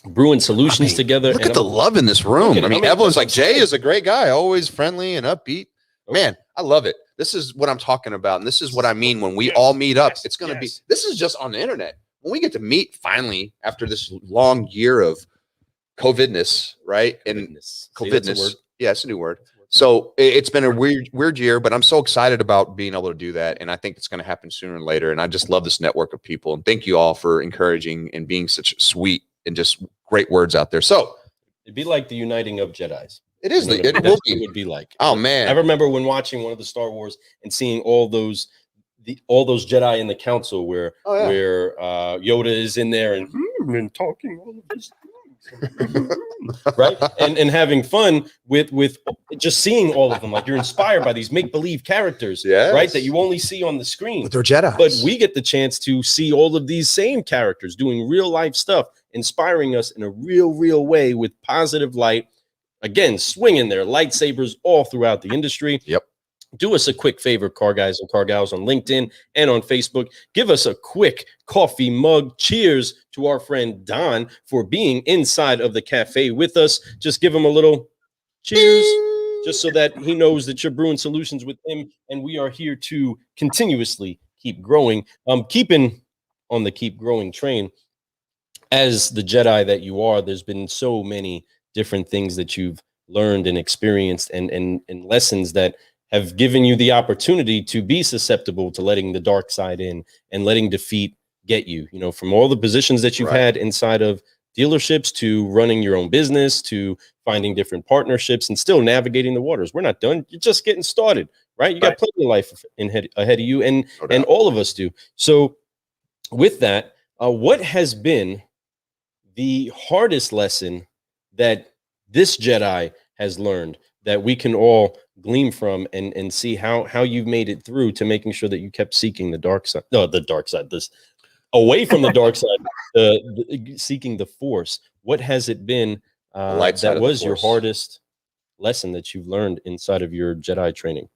brewing solutions together. Look at the love in this room. Everyone's like, Jay is a great guy, always friendly and upbeat. Man, I love it. This is what I'm talking about. And this is what I mean when we all meet up. It's going to be, this is just on the internet. When we get to meet finally after this long year of COVIDness, right? And COVIDness. Yeah, it's a new word. So it's been a weird year, but I'm so excited about being able to do that. And I think it's going to happen sooner and later. And I just love this network of people. And thank you all for encouraging and being such sweet and just great words out there. So it'd be like the uniting of Jedis. It is. It would be like. Oh man, I remember when watching one of the Star Wars and seeing all those Jedi in the council where Yoda is in there and talking all of this. right? And having fun with just seeing all of them. Like, you're inspired by these make-believe characters, right? That you only see on the screen. But they're Jedi. But we get the chance to see all of these same characters doing real life stuff, inspiring us in a real way with positive light. Again, swinging their lightsabers all throughout the industry. Yep. Do us a quick favor, car guys and car gals, on LinkedIn and on Facebook. Give us a quick coffee mug. Cheers to our friend Don for being inside of the cafe with us. Just give him a little cheers, just so that he knows that you're brewing solutions with him. And we are here to continuously keep growing. Keeping on the keep growing train, as the Jedi that you are, there's been so many different things that you've learned and experienced and lessons that have given you the opportunity to be susceptible to letting the dark side in and letting defeat get you, you know, from all the positions that you've had inside of dealerships to running your own business to finding different partnerships and still navigating the waters. We're not done. You're just getting started, right? You got plenty of life ahead of you, and all of us do. So with that, what has been the hardest lesson that this Jedi has learned that we can all glean from and see how you've made it through to making sure that you kept seeking the dark side? No, the dark side, this away from the dark side, seeking the force. What has it been that was your hardest lesson that you've learned inside of your Jedi training?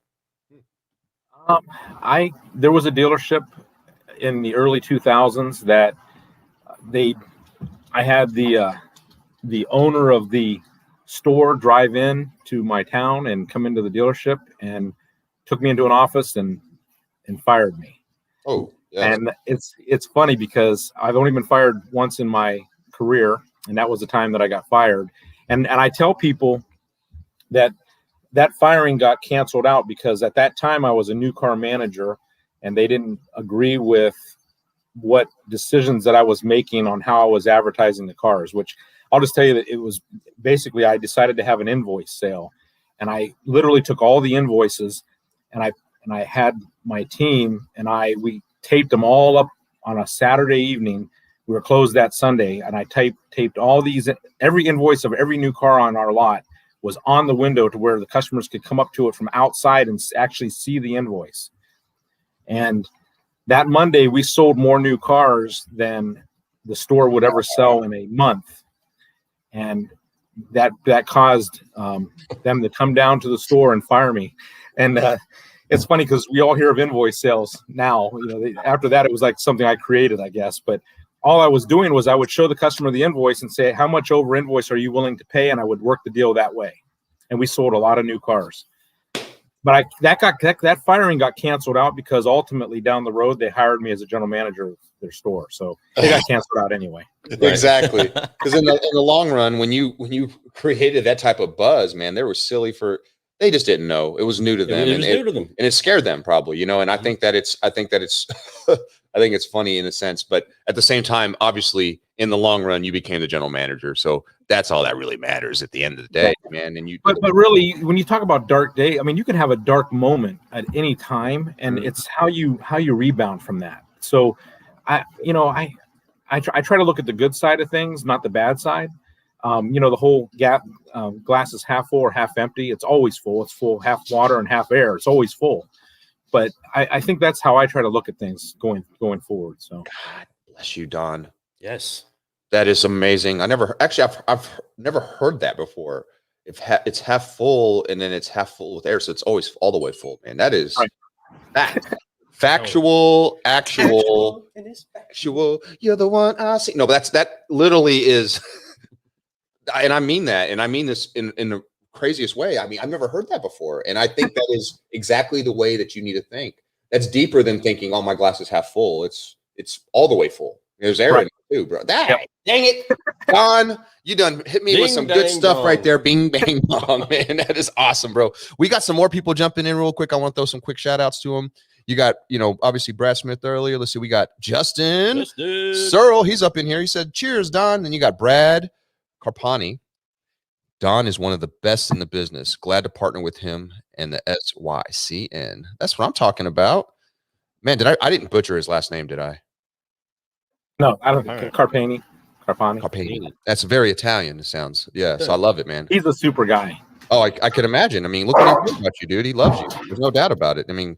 There was a dealership in the early 2000s that I had the owner of the store drive in to my town and come into the dealership and took me into an office and fired me. Oh, yeah. And it's funny because I've only been fired once in my career, and that was the time that I got fired. And I tell people that firing got canceled out because at that time I was a new car manager, and they didn't agree with what decisions that I was making on how I was advertising the cars, which I'll just tell you that it was basically, I decided to have an invoice sale, and I literally took all the invoices and I had my team and we taped them all up on a Saturday evening. We were closed that Sunday, and I taped all these, every invoice of every new car on our lot was on the window to where the customers could come up to it from outside and actually see the invoice. And that Monday we sold more new cars than the store would ever sell in a month. And that caused them to come down to the store and fire me. And it's funny because we all hear of invoice sales now. You know, after that, it was like something I created, I guess. But all I was doing was I would show the customer the invoice and say, how much over invoice are you willing to pay? And I would work the deal that way. And we sold a lot of new cars. But that firing got canceled out because ultimately down the road they hired me as a general manager of their store, so they got canceled out anyway. Exactly, because in the long run, when you created that type of buzz, man, they were silly for. They just didn't know. It was new to them. And it scared them probably, you know. And I think that it's I think it's funny in a sense, but at the same time, obviously, in the long run, you became the general manager. So that's all that really matters at the end of the day, man. And but really, when you talk about dark day, I mean, you can have a dark moment at any time, and it's how you rebound from that. So I try to look at the good side of things, not the bad side. The whole glass is half full or half empty. It's always full. It's full, half water and half air. It's always full. But I think that's how I try to look at things going forward. So God bless you, Don. Yes, that is amazing. I've never heard that before. It's half full and then it's half full with air, so it's always all the way full. Man, that is fact. Factual, actual, factual. You're the one I see. No, but that literally is, and I mean that, and I mean this in the craziest way. I mean, I've never heard that before, and I think that is exactly the way that you need to think. That's deeper than thinking, "Oh, my glass is half full." It's all the way full. There's air in it too, bro. Dang it, Don, you done hit me with some good stuff right there. Bing, bang, bong, man. That is awesome, bro. We got some more people jumping in real quick. I want to throw some quick shout outs to them. You got, obviously Brad Smith earlier. Let's see. We got Justin Searle. He's up in here. He said, cheers, Don. Then you got Brad Carpani. Don is one of the best in the business. Glad to partner with him and the SYCN. That's what I'm talking about. Man, I didn't butcher his last name, did I? No, I don't think Carpani. Carpani. That's very Italian. It sounds. Yes, I love it, man. He's a super guy. Oh, I could imagine. I mean, look what he thinks about you, dude. He loves you. There's no doubt about it. I mean,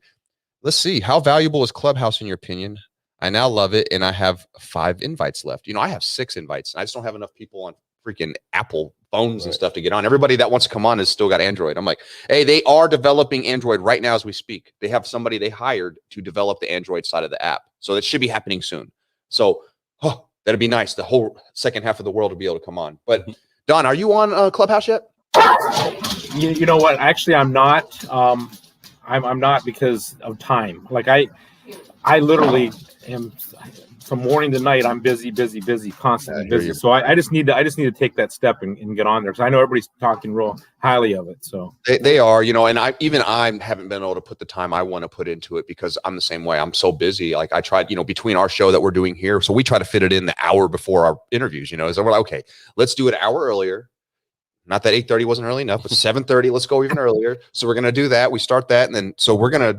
let's see. How valuable is Clubhouse in your opinion? I now love it, and I have 5 invites left. I have 6 invites. I just don't have enough people on freaking Apple phones and stuff to get on. Everybody that wants to come on has still got Android. I'm like, hey, they are developing Android right now as we speak. They have somebody they hired to develop the Android side of the app. So that should be happening soon. So that'd be nice. The whole second half of the world will be able to come on. But Don, are you on Clubhouse yet? You know what? Actually, I'm not. I'm not because of time. Like I literally am from morning to night. I'm busy, constantly busy. So I just need to take that step and get on there, because I know everybody's talking real highly of it. So they are, and I haven't been able to put the time I want to put into it, because I'm the same way. I'm so busy. Like I tried, between our show that we're doing here, so we try to fit it in the hour before our interviews. So we're like, okay, let's do it an hour earlier. Not that 8:30 wasn't early enough, but 7:30. Let's go even earlier. So we're gonna do that. We start that, and then we're gonna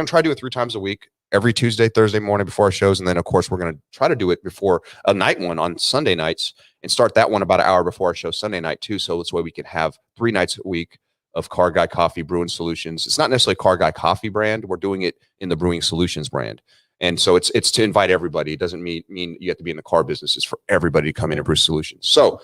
try to do it 3 times a week, every Tuesday, Thursday morning before our shows, and then of course we're gonna try to do it before a night one on Sunday nights, and start that one about an hour before our show Sunday night too. So this way we can have 3 nights a week of Car Guy Coffee Brewing Solutions. It's not necessarily Car Guy Coffee brand. We're doing it in the Brewing Solutions brand. And so it's to invite everybody. It doesn't mean you have to be in the car business. It's for everybody to come in and brew solutions. So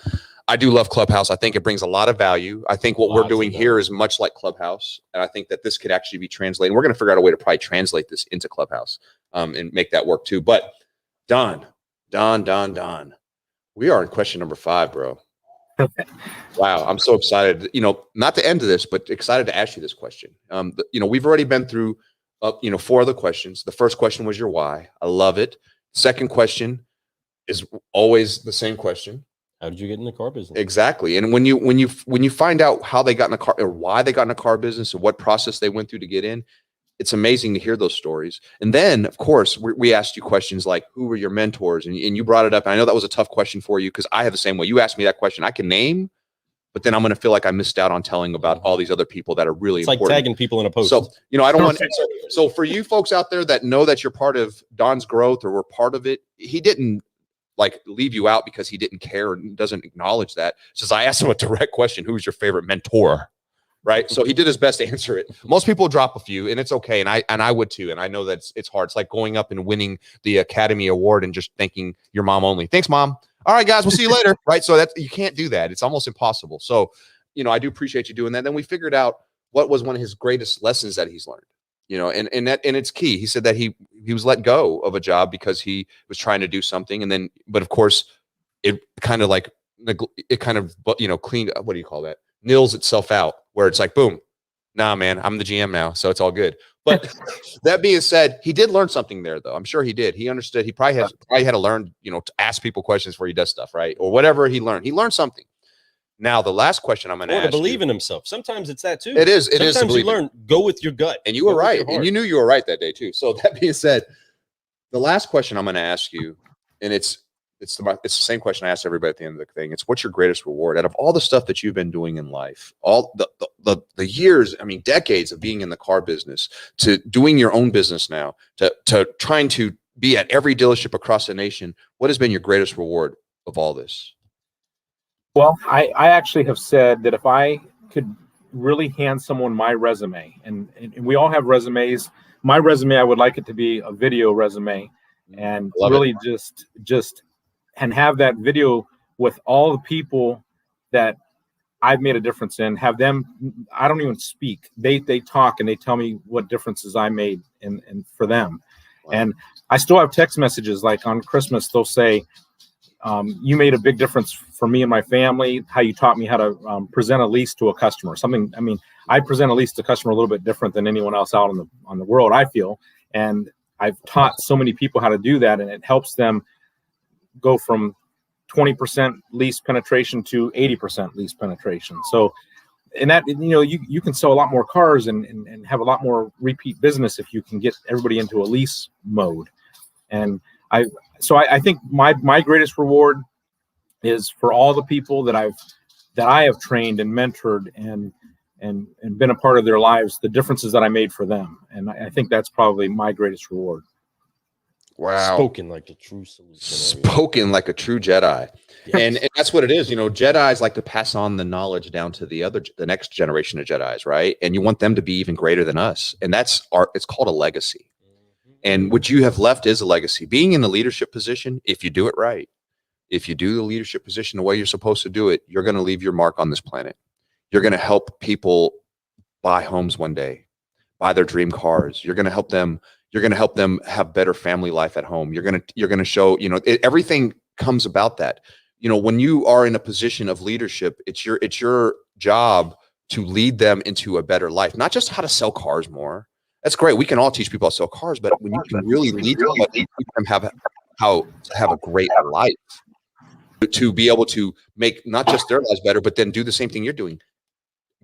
I do love Clubhouse. I think it brings a lot of value. I think what we're doing here is much like Clubhouse. And I think that this could actually be translated. We're going to figure out a way to probably translate this into Clubhouse and make that work too. But Don, we are in question number 5, bro. Wow. I'm so excited, not the end of this, but excited to ask you this question. We've already been through 4 other questions. The first question was your why. I love it. Second question is always the same question. How did you get in the car business? Exactly. And when you find out how they got in the car, or why they got in the car business, or what process they went through to get in, it's amazing to hear those stories. And then, of course, we asked you questions like, who were your mentors? And you brought it up. And I know that was a tough question for you, because I have the same way. You asked me that question. I can name, but then I'm going to feel like I missed out on telling about all these other people that are really important. It's like tagging people in a post. So, I don't want. So for you folks out there that know that you're part of Don's growth, or were part of it, he didn't leave you out because he didn't care and doesn't acknowledge that. Says, I asked him a direct question: who's your favorite mentor? Right. So he did his best to answer it. Most people drop a few, and it's okay. And I would too. And I know that it's hard. It's like going up and winning the Academy Award and just thanking your mom only. Thanks, Mom. All right, guys, we'll see you later. Right. So you can't do that. It's almost impossible. So, I do appreciate you doing that. Then we figured out what was one of his greatest lessons that he's learned, and it's key. He said that he was let go of a job because he was trying to do something. But of course it kind of cleaned, what do you call that? Nils itself out, where it's like, boom, nah, man, I'm the GM now. So it's all good. But that being said, he did learn something there, though. I'm sure he did. He understood. He probably had to learn, to ask people questions before he does stuff, right? Or whatever he learned. He learned something. Now, the last question I'm going to ask, to believe in himself. Sometimes it's that too. It is. Sometimes you learn, go with your gut. And you were right. And you knew you were right that day too. So that being said, the last question I'm going to ask you, and it's the same question I asked everybody at the end of the thing. It's, what's your greatest reward out of all the stuff that you've been doing in life, all the years, decades of being in the car business, to doing your own business now, to trying to be at every dealership across the nation. What has been your greatest reward of all this? Well, I actually have said that if I could really hand someone my resume, and we all have resumes. My resume, I would like it to be a video resume, and really just and have that video with all the people that I've made a difference in. Have them, I don't even speak. They talk and they tell me what differences I made and for them. Wow. And I still have text messages, like on Christmas, they'll say, you made a big difference for me and my family, how you taught me how to present a lease to a customer. I present a lease to a customer a little bit different than anyone else out on the world, I feel. And I've taught so many people how to do that, and it helps them go from 20% lease penetration to 80% lease penetration. So, and that, you can sell a lot more cars and have a lot more repeat business if you can get everybody into a lease mode. And I think my greatest reward is for all the people that I have trained and mentored and been a part of their lives, the differences that I made for them. And I think that's probably my greatest reward. Wow. Spoken like a true solutionary. Spoken like a true Jedi. Yes. And that's what it is. You know, Jedis like to pass on the knowledge down to the next generation of Jedis, right? And you want them to be even greater than us. And it's called a legacy. And what you have left is a legacy. Being in the leadership position, if you do it right, if you do the leadership position the way you're supposed to do it, you're going to leave your mark on this planet. You're going to help people buy homes one day, buy their dream cars. You're going to help them. You're going to help them have better family life at home. You're going to show, you know, everything comes about that. You know, when you are in a position of leadership, it's your job to lead them into a better life, not just how to sell cars more. That's great. We can all teach people how to sell cars, but when you can really lead them, how to have a great life, to be able to make not just their lives better, but then do the same thing you're doing,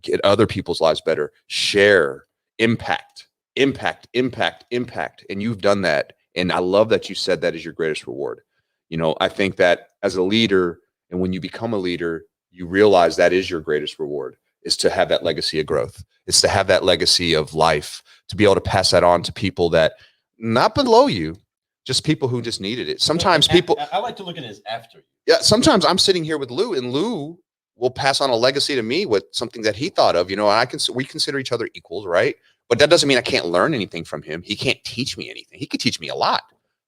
get other people's lives better, share, impact. And you've done that. And I love that you said that is your greatest reward. You know, I think that as a leader, and when you become a leader, you realize that is your greatest reward, is to have that legacy of growth. It's to have that legacy of life, to be able to pass that on to people that not below you, just people who just needed it. Sometimes people, I like to look at it as after you. Yeah. Sometimes I'm sitting here with Lou, and Lou will pass on a legacy to me with something that he thought of, you know, and we consider each other equals, right? But that doesn't mean I can't learn anything from him. He can't teach me anything. He could teach me a lot.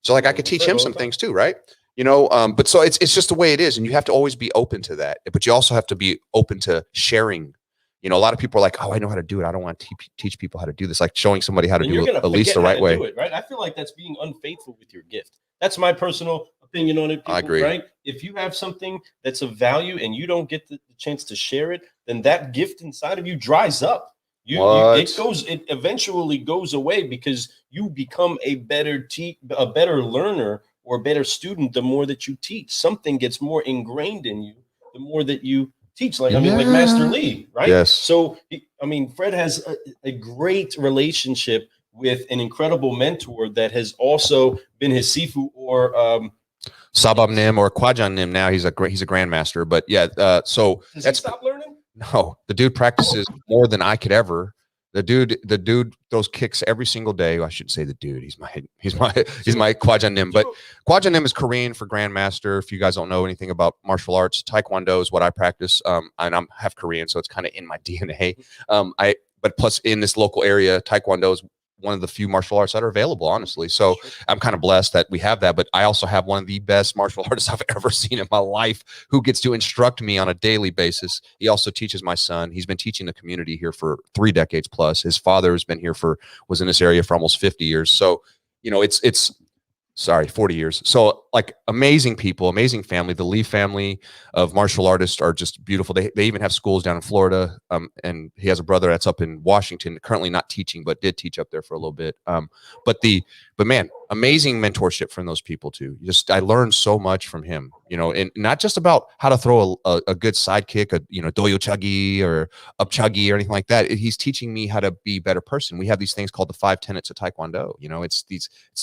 So like I could teach him some things too, right? You know, but so it's just the way it is. And you have to always be open to that. But you also have to be open to sharing. You know, a lot of people are like, oh, I know how to do it. I don't want to teach people how to do this. Like showing somebody how to do it at least the right way. Do it, right? I feel like that's being unfaithful with your gift. That's my personal opinion on it. People, I agree. Right? If you have something that's of value and you don't get the chance to share it, then that gift inside of you dries up. It eventually goes away because you become a better learner or a better student the more that you teach. Something gets more ingrained in you the more that you teach. Like Master Lee, right? Yes. So Fred has a great relationship with an incredible mentor that has also been his Sifu or Sabam Nim or Kwajan Nim. Now he's a grandmaster. But yeah, so does he stop learning? No, the dude practices more than I could ever. The dude throws kicks every single day. I shouldn't say the dude. He's my Kwajan Nim. But Kwajan Nim is Korean for grandmaster. If you guys don't know anything about martial arts, Taekwondo is what I practice. And I'm half Korean, so it's kind of in my DNA. But plus in this local area, Taekwondo is one of the few martial arts that are available, honestly. So I'm kind of blessed that we have that. But I also have one of the best martial artists I've ever seen in my life who gets to instruct me on a daily basis. He also teaches my son. He's been teaching the community here for 3 decades plus. His father has been here was in this area for almost 50 years. So, you know, it's 40 years. So like amazing people, amazing family. The Lee family of martial artists are just beautiful. They even have schools down in Florida. And he has a brother that's up in Washington, currently not teaching, but did teach up there for a little bit. But man, amazing mentorship from those people too. I learned so much from him, you know, and not just about how to throw a good sidekick, doyo chagi or up chagi or anything like that. He's teaching me how to be a better person. We have these things called the 5 tenets of Taekwondo. You know, it's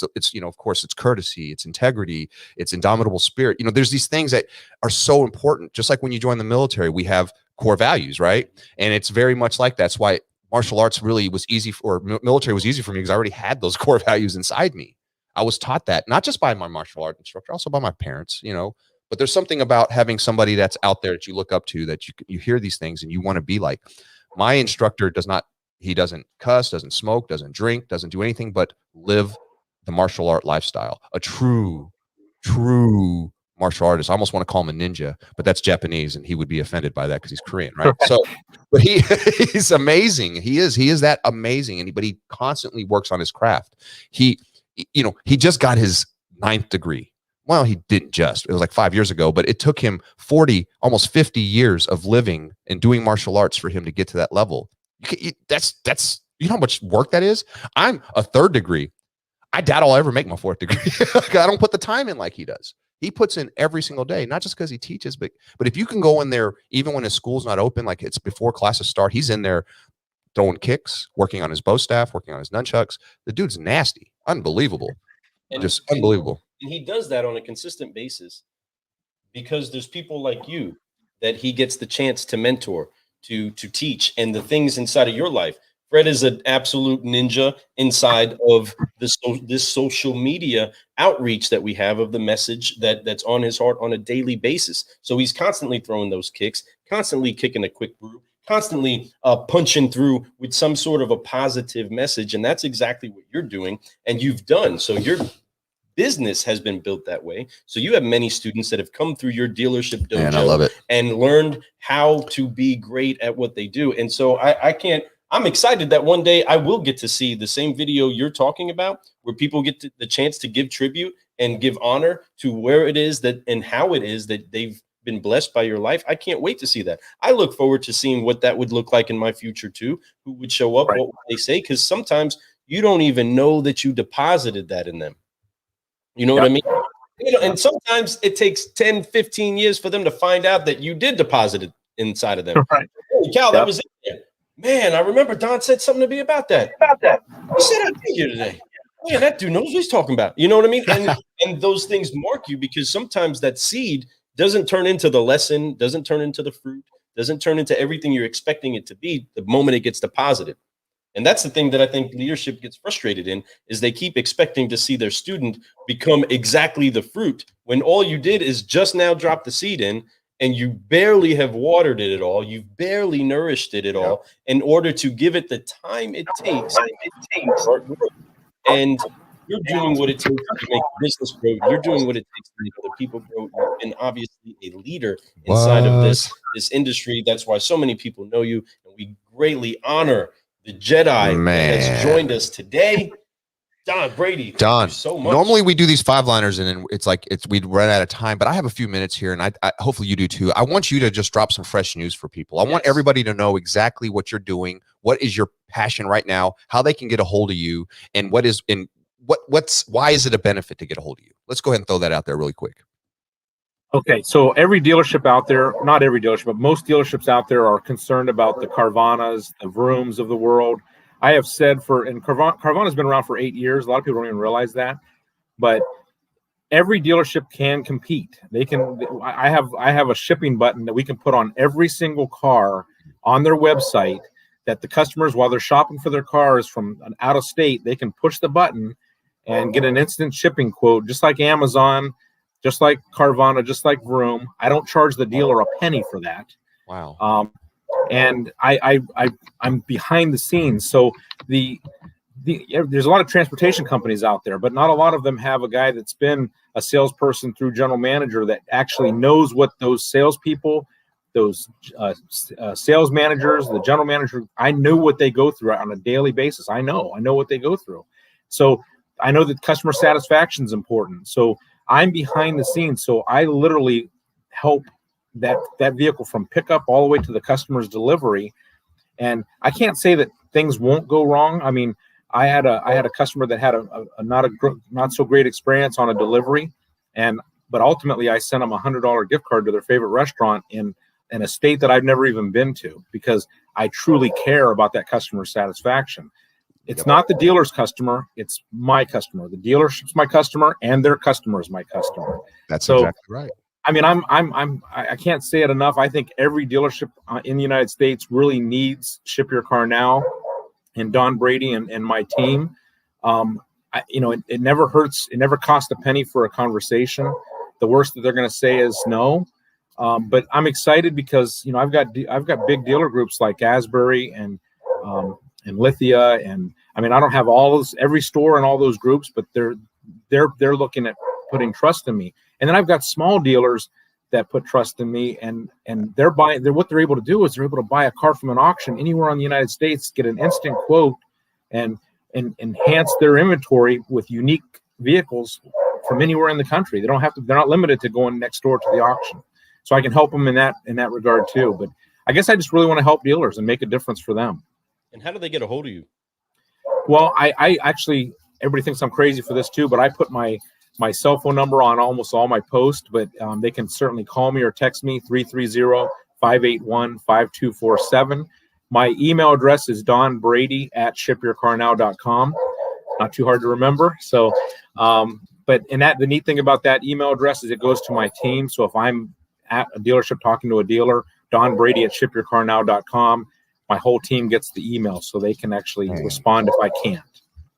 of course it's courtesy, it's integrity, it's indomitable spirit. You know, there's these things that are so important. Just like when you join the military, we have core values, right? And it's very much like that's why martial arts really was easy, or military was easy for me, because I already had those core values inside me. I was taught that not just by my martial art instructor, also by my parents, you know. But there's something about having somebody that's out there that you look up to, that you hear these things and you want to be like. My instructor doesn't cuss, doesn't smoke, doesn't drink, doesn't do anything but live the martial art lifestyle. A true martial artist. I almost want to call him a ninja, but that's Japanese, and he would be offended by that because he's Korean, right? So, but he's amazing. He is that amazing, but he constantly works on his craft. He just got his 9th degree. Well, he didn't just. It was like 5 years ago, but it took him 40, almost 50 years of living and doing martial arts for him to get to that level. That's you know how much work that is? I'm a 3rd degree. I doubt I'll ever make my 4th degree. I don't put the time in like he does. He puts in every single day, not just because he teaches, but if you can go in there, even when his school's not open, like it's before classes start, he's in there throwing kicks, working on his bow staff, working on his nunchucks. The dude's nasty, unbelievable, unbelievable. And he does that on a consistent basis because there's people like you that he gets the chance to mentor, to teach, and the things inside of your life. Fred is an absolute ninja inside of this social media outreach that we have of the message that's on his heart on a daily basis. So he's constantly throwing those kicks, constantly kicking a quick brew, constantly punching through with some sort of a positive message. And that's exactly what you're doing and you've done. So your business has been built that way. So you have many students that have come through your dealership dojo. Man, I love it. And learned how to be great at what they do. And so I'm excited that one day I will get to see the same video you're talking about, where people get the chance to give tribute and give honor to where it is that and how it is that they've been blessed by your life. I can't wait to see that. I look forward to seeing what that would look like in my future too, who would show up, what would they say? Because sometimes you don't even know that you deposited that in them. You know what I mean? And sometimes it takes 10, 15 years for them to find out that you did deposit it inside of them. Right. Hey, Cal, that was it. Man, I remember Don said something to me about that. He said I'd be here today. Man, that dude knows what he's talking about. You know what I mean? And those things mark you because sometimes that seed doesn't turn into the lesson, doesn't turn into the fruit, doesn't turn into everything you're expecting it to be the moment it gets deposited. And that's the thing that I think leadership gets frustrated in, is they keep expecting to see their student become exactly the fruit when all you did is just now drop the seed in and you barely have watered it at all. You've barely nourished it at all in order to give it the time it takes. And you're doing what it takes to make business grow. You're doing what it takes to make other people grow. You've been obviously a leader inside of this industry. That's why so many people know you. And we greatly honor the Jedi that has joined us today. Don Brady, thank you so much. Normally we do these 5-liners and it's like we'd run out of time, but I have a few minutes here and I hopefully you do too. I want you to just drop some fresh news for people. I want everybody to know exactly what you're doing. What is your passion right now? How they can get a hold of you, and why is it a benefit to get a hold of you? Let's go ahead and throw that out there really quick. Okay, so every dealership out there, not every dealership, but most dealerships out there are concerned about the Carvanas, the Vrooms of the world. I have said Carvana's been around for 8 years. A lot of people don't even realize that, but every dealership can compete. They can. I have a shipping button that we can put on every single car on their website that the customers, while they're shopping for their cars from out of state, they can push the button and get an instant shipping quote, just like Amazon, just like Carvana, just like Vroom. I don't charge the dealer a penny for that. Wow. And I'm behind the scenes. So there's a lot of transportation companies out there, but not a lot of them have a guy that's been a salesperson through general manager that actually knows what those salespeople, those sales managers, the general manager, I know what they go through on a daily basis. I know what they go through. So I know that customer satisfaction is important. So I'm behind the scenes. So I literally help that vehicle from pickup all the way to the customer's delivery. And I can't say that things won't go wrong. I mean, I had a customer that had a not so great experience on a delivery, but ultimately I sent them $100 gift card to their favorite restaurant in a state that I've never even been to, because I truly care about that customer satisfaction. It's not the dealer's customer, it's my customer. The dealership's my customer and their customer is my customer. That's exactly right. I mean, I can't say it enough. I think every dealership in the United States really needs Ship Your Car Now and Don Brady and my team. It never hurts. It never costs a penny for a conversation. The worst that they're going to say is no. But I'm excited because, I've got big dealer groups like Asbury and Lithia. And I mean, I don't have every store in all those groups, but they're looking at putting trust in me. And then I've got small dealers that put trust in me, and what they're able to do is they're able to buy a car from an auction anywhere in the United States, get an instant quote, and enhance their inventory with unique vehicles from anywhere in the country. They're not limited to going next door to the auction. So I can help them in that regard too. But I guess I just really want to help dealers and make a difference for them. And how do they get a hold of you? Well, I actually, everybody thinks I'm crazy for this too, but I put my cell phone number on almost all my posts, but they can certainly call me or text me, 330-581-5247. My email address is donbrady@shipyourcarnow.com. Not too hard to remember. So, but the neat thing about that email address is it goes to my team. So if I'm at a dealership talking to a dealer, donbrady@shipyourcarnow.com. my whole team gets the email so they can actually respond if I can't.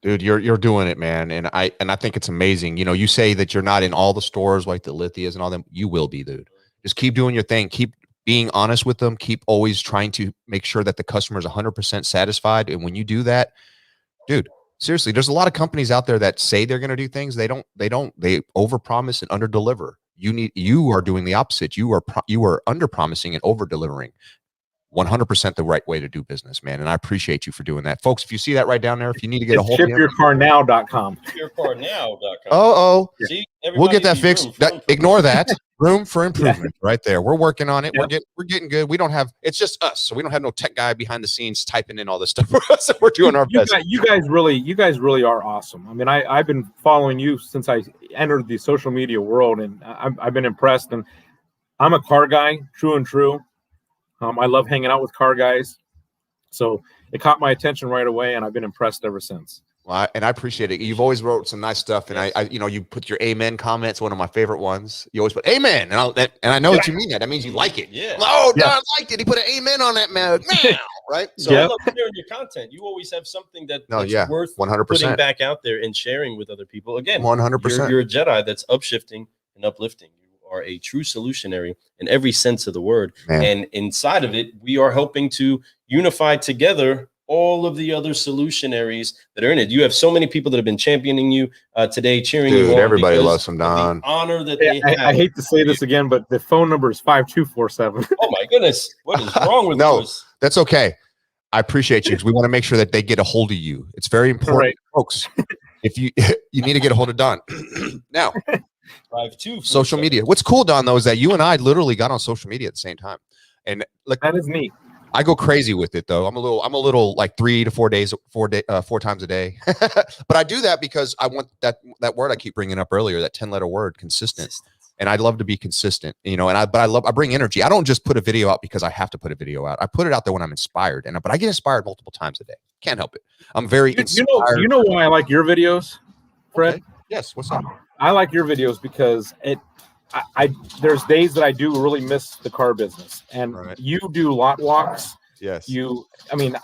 Dude, you're doing it, man. And I think it's amazing. You know, you say that you're not in all the stores like the Lithias and all them. You will be, dude. Just keep doing your thing. Keep being honest with them. Keep always trying to make sure that the customer is 100% satisfied. And when you do that, dude, seriously, there's a lot of companies out there that say they're going to do things. They overpromise and underdeliver. You are doing the opposite. You are under promising and over delivering. 100% the right way to do business, man. And I appreciate you for doing that. Folks, if you see that right down there, if you need to get a hold of ShipYourCarNow.com. ShipYourCarNow.com. See, we'll get that fixed. Ignore that. Room for improvement right there. We're working on it. Yep. We're getting good. We don't have, it's just us. So we don't have no tech guy behind the scenes typing in all this stuff for us. We're doing our best. You guys really are awesome. I mean, I've been following you since I entered the social media world, and I've been impressed. And I'm a car guy, true and true. I love hanging out with car guys. So it caught my attention right away, and I've been impressed ever since. Well, and I appreciate it. You've always wrote some nice stuff, and I you put your amen comments, one of my favorite ones. You always put amen, and I know that you mean that. That means you like it. Yeah. Oh, Don liked it. He put an amen on that man. Right. So I love sharing your content. You always have something that's worth 100% putting back out there and sharing with other people. Again, 100%. You're a Jedi that's upshifting and uplifting. Are a true solutionary in every sense of the word. Man. And inside of it, we are helping to unify together all of the other solutionaries that are in it. You have so many people that have been championing you today, cheering you on. Everybody loves them, Don. The honor that they have. I hate to say this again, but the phone number is 5247. Oh my goodness. What is wrong with those? That's okay. I appreciate you because we want to make sure that they get a hold of you. It's very important, folks. If you need to get a hold of Don. Now, social media. What's cool, Don, though, is that you and I literally got on social media at the same time, and like that is neat. I go crazy with it, though. I'm a little like 3 to 4 days, 4 times a day. But I do that because I want that word I keep bringing up earlier, that 10-letter word, consistent. And I love to be consistent, you know. And I bring energy. I don't just put a video out because I have to put a video out. I put it out there when I'm inspired, but I get inspired multiple times a day. Can't help it. I'm very inspired. You know why I like your videos, Fred? Okay. Yes. What's up? I like your videos because there's days that I do really miss the car business, and you do lot walks. Yes. You and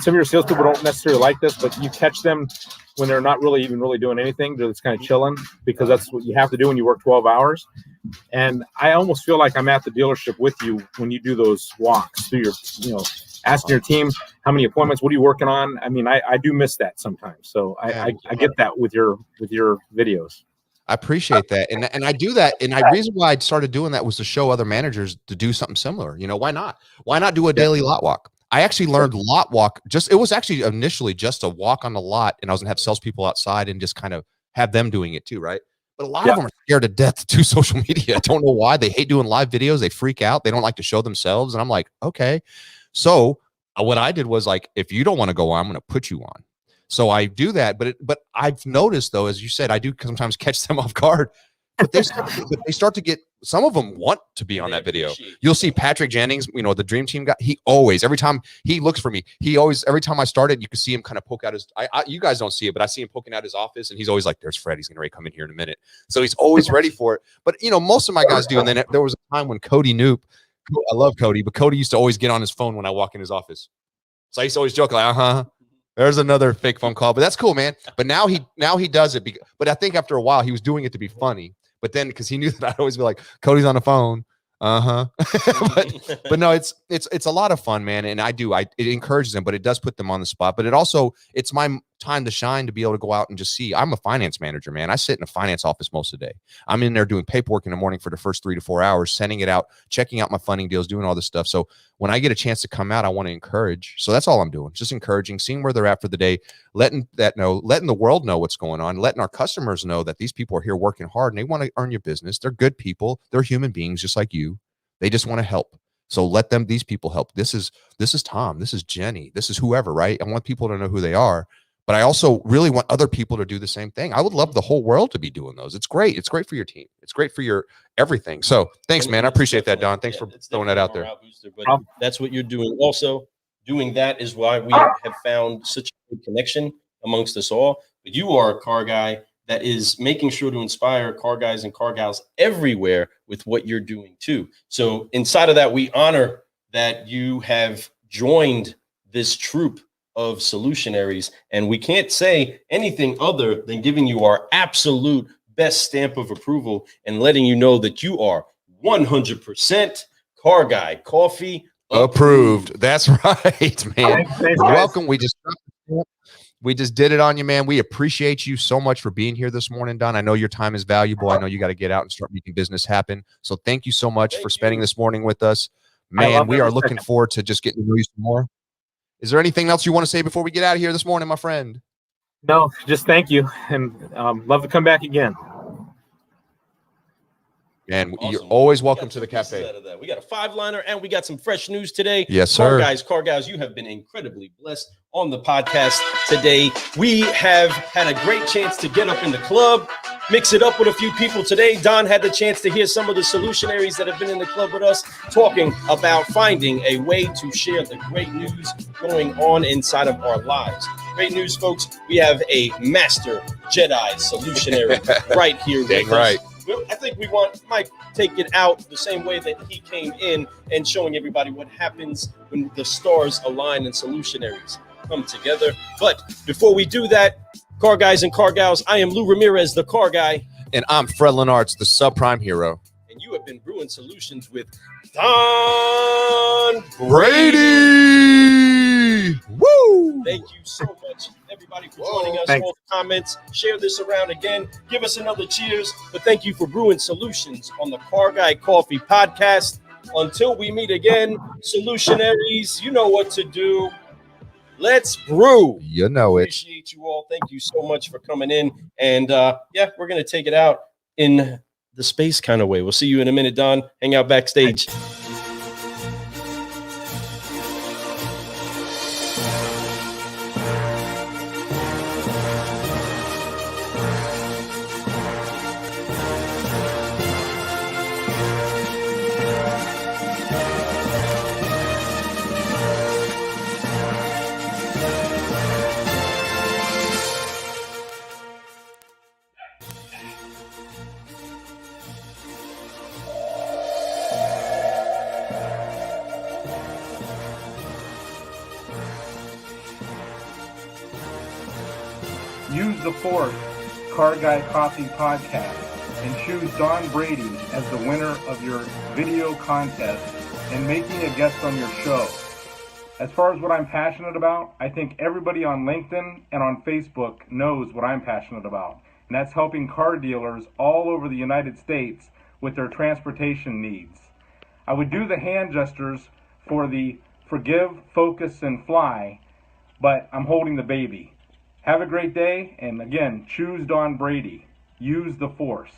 some of your salespeople don't necessarily like this, but you catch them when they're not really doing anything. They're just kind of chilling because that's what you have to do when you work 12 hours. And I almost feel like I'm at the dealership with you when you do those walks through your, asking your team how many appointments, what are you working on? I mean, I do miss that sometimes. So I get that with your videos. I appreciate that. And I do that. And the reason why I started doing that was to show other managers to do something similar. You know, why not? Why not do a daily lot walk? I actually learned lot walk. It was actually initially just a walk on the lot, and I was gonna have salespeople outside and just kind of have them doing it too, right? But a lot of them are scared to death to do social media. I don't know why. They hate doing live videos. They freak out. They don't like to show themselves. And I'm like, okay. So what I did was like, if you don't want to go on, I'm going to put you on. So I do that. But I've noticed, though, as you said, I do sometimes catch them off guard. But they start to get, some of them want to be on that video. You'll see Patrick Jennings, the Dream Team guy. He always, every time he looks for me, every time I started, you can see him kind of poke out his, you guys don't see it, but I see him poking out his office, and he's always like, there's Fred. He's going to come in here in a minute. So he's always ready for it. But, most of my guys do. And then there was a time when Cody Knoop, I love Cody, but Cody used to always get on his phone when I walk in his office. So I used to always joke like, there's another fake phone call, but that's cool, man. But now he does it. But I think after a while he was doing it to be funny. But then because he knew that I'd always be like, Cody's on the phone. But no, it's a lot of fun, man. And it encourages them, but it does put them on the spot. But it's my time to shine to be able to go out and just see. I'm a finance manager, man. I sit in a finance office most of the day. I'm in there doing paperwork in the morning for the first 3 to 4 hours, sending it out, checking out my funding deals, doing all this stuff. So when I get a chance to come out, I want to encourage. So that's all I'm doing. Just encouraging, seeing where they're at for the day, letting the world know what's going on, letting our customers know that these people are here working hard and they want to earn your business. They're good people. They're human beings just like you. They just want to help. So let these people help. This is Tom. This is Jenny. This is whoever, right? I want people to know who they are. But I also really want other people to do the same thing. I would love the whole world to be doing those. It's great. It's great for your team. It's great for your everything. So thanks, man. I appreciate that, Don. Thanks for throwing that out there. Booster, but that's what you're doing. Also, doing that is why we have found such a good connection amongst us all. But you are a car guy that is making sure to inspire car guys and car gals everywhere with what you're doing too. So inside of that, we honor that you have joined this troop of Solutionaries, and we can't say anything other than giving you our absolute best stamp of approval and letting you know that you are 100% Car Guy Coffee approved. That's right, man. Thanks, welcome. We just did it on you, man. We appreciate you so much for being here this morning, Don. I know your time is valuable. I know you got to get out and start making business happen. So thank you so much for spending this morning with us. Man, we are looking forward to just getting to know you some more. Is there anything else you want to say before we get out of here this morning, my friend? No, just thank you, and love to come back again. And awesome. You're always welcome to the cafe. We got a 5-liner and we got some fresh news today. Yes, sir. Car guys, you have been incredibly blessed on the podcast today. We have had a great chance to get up in the club, mix it up with a few people today. Don had the chance to hear some of the Solutionaries that have been in the club with us like about finding a way to share the great news going on inside of our lives. Great news, folks. We have a master Jedi Solutionary right here with us. I think we want Mike take it out the same way that he came in and showing everybody what happens when the stars align and Solutionaries come together. But before we do that, Car Guys and Car Gals, I am Lou Ramirez, the Car Guy. And I'm Fred Lenartz, the subprime hero. And you have been brewing solutions with Don Brady. Woo! Thank you so much, everybody, for joining us. All the comments, share this around again. Give us another cheers. But thank you for brewing solutions on the Car Guy Coffee podcast. Until we meet again, Solutionaries, you know what to do. Let's brew. You know it. Appreciate you all. Thank you so much for coming in. And yeah, we're going to take it out in the space kind of way. We'll see you in a minute, Don. Hang out backstage. Use the fourth Car Guy Coffee podcast and choose Don Brady as the winner of your video contest and making a guest on your show. As far as what I'm passionate about, I think everybody on LinkedIn and on Facebook knows what I'm passionate about, and that's helping car dealers all over the United States with their transportation needs. I would do the hand gestures for the forgive, focus, and fly, but I'm holding the baby. Have a great day, and again, choose Don Brady. Use the force.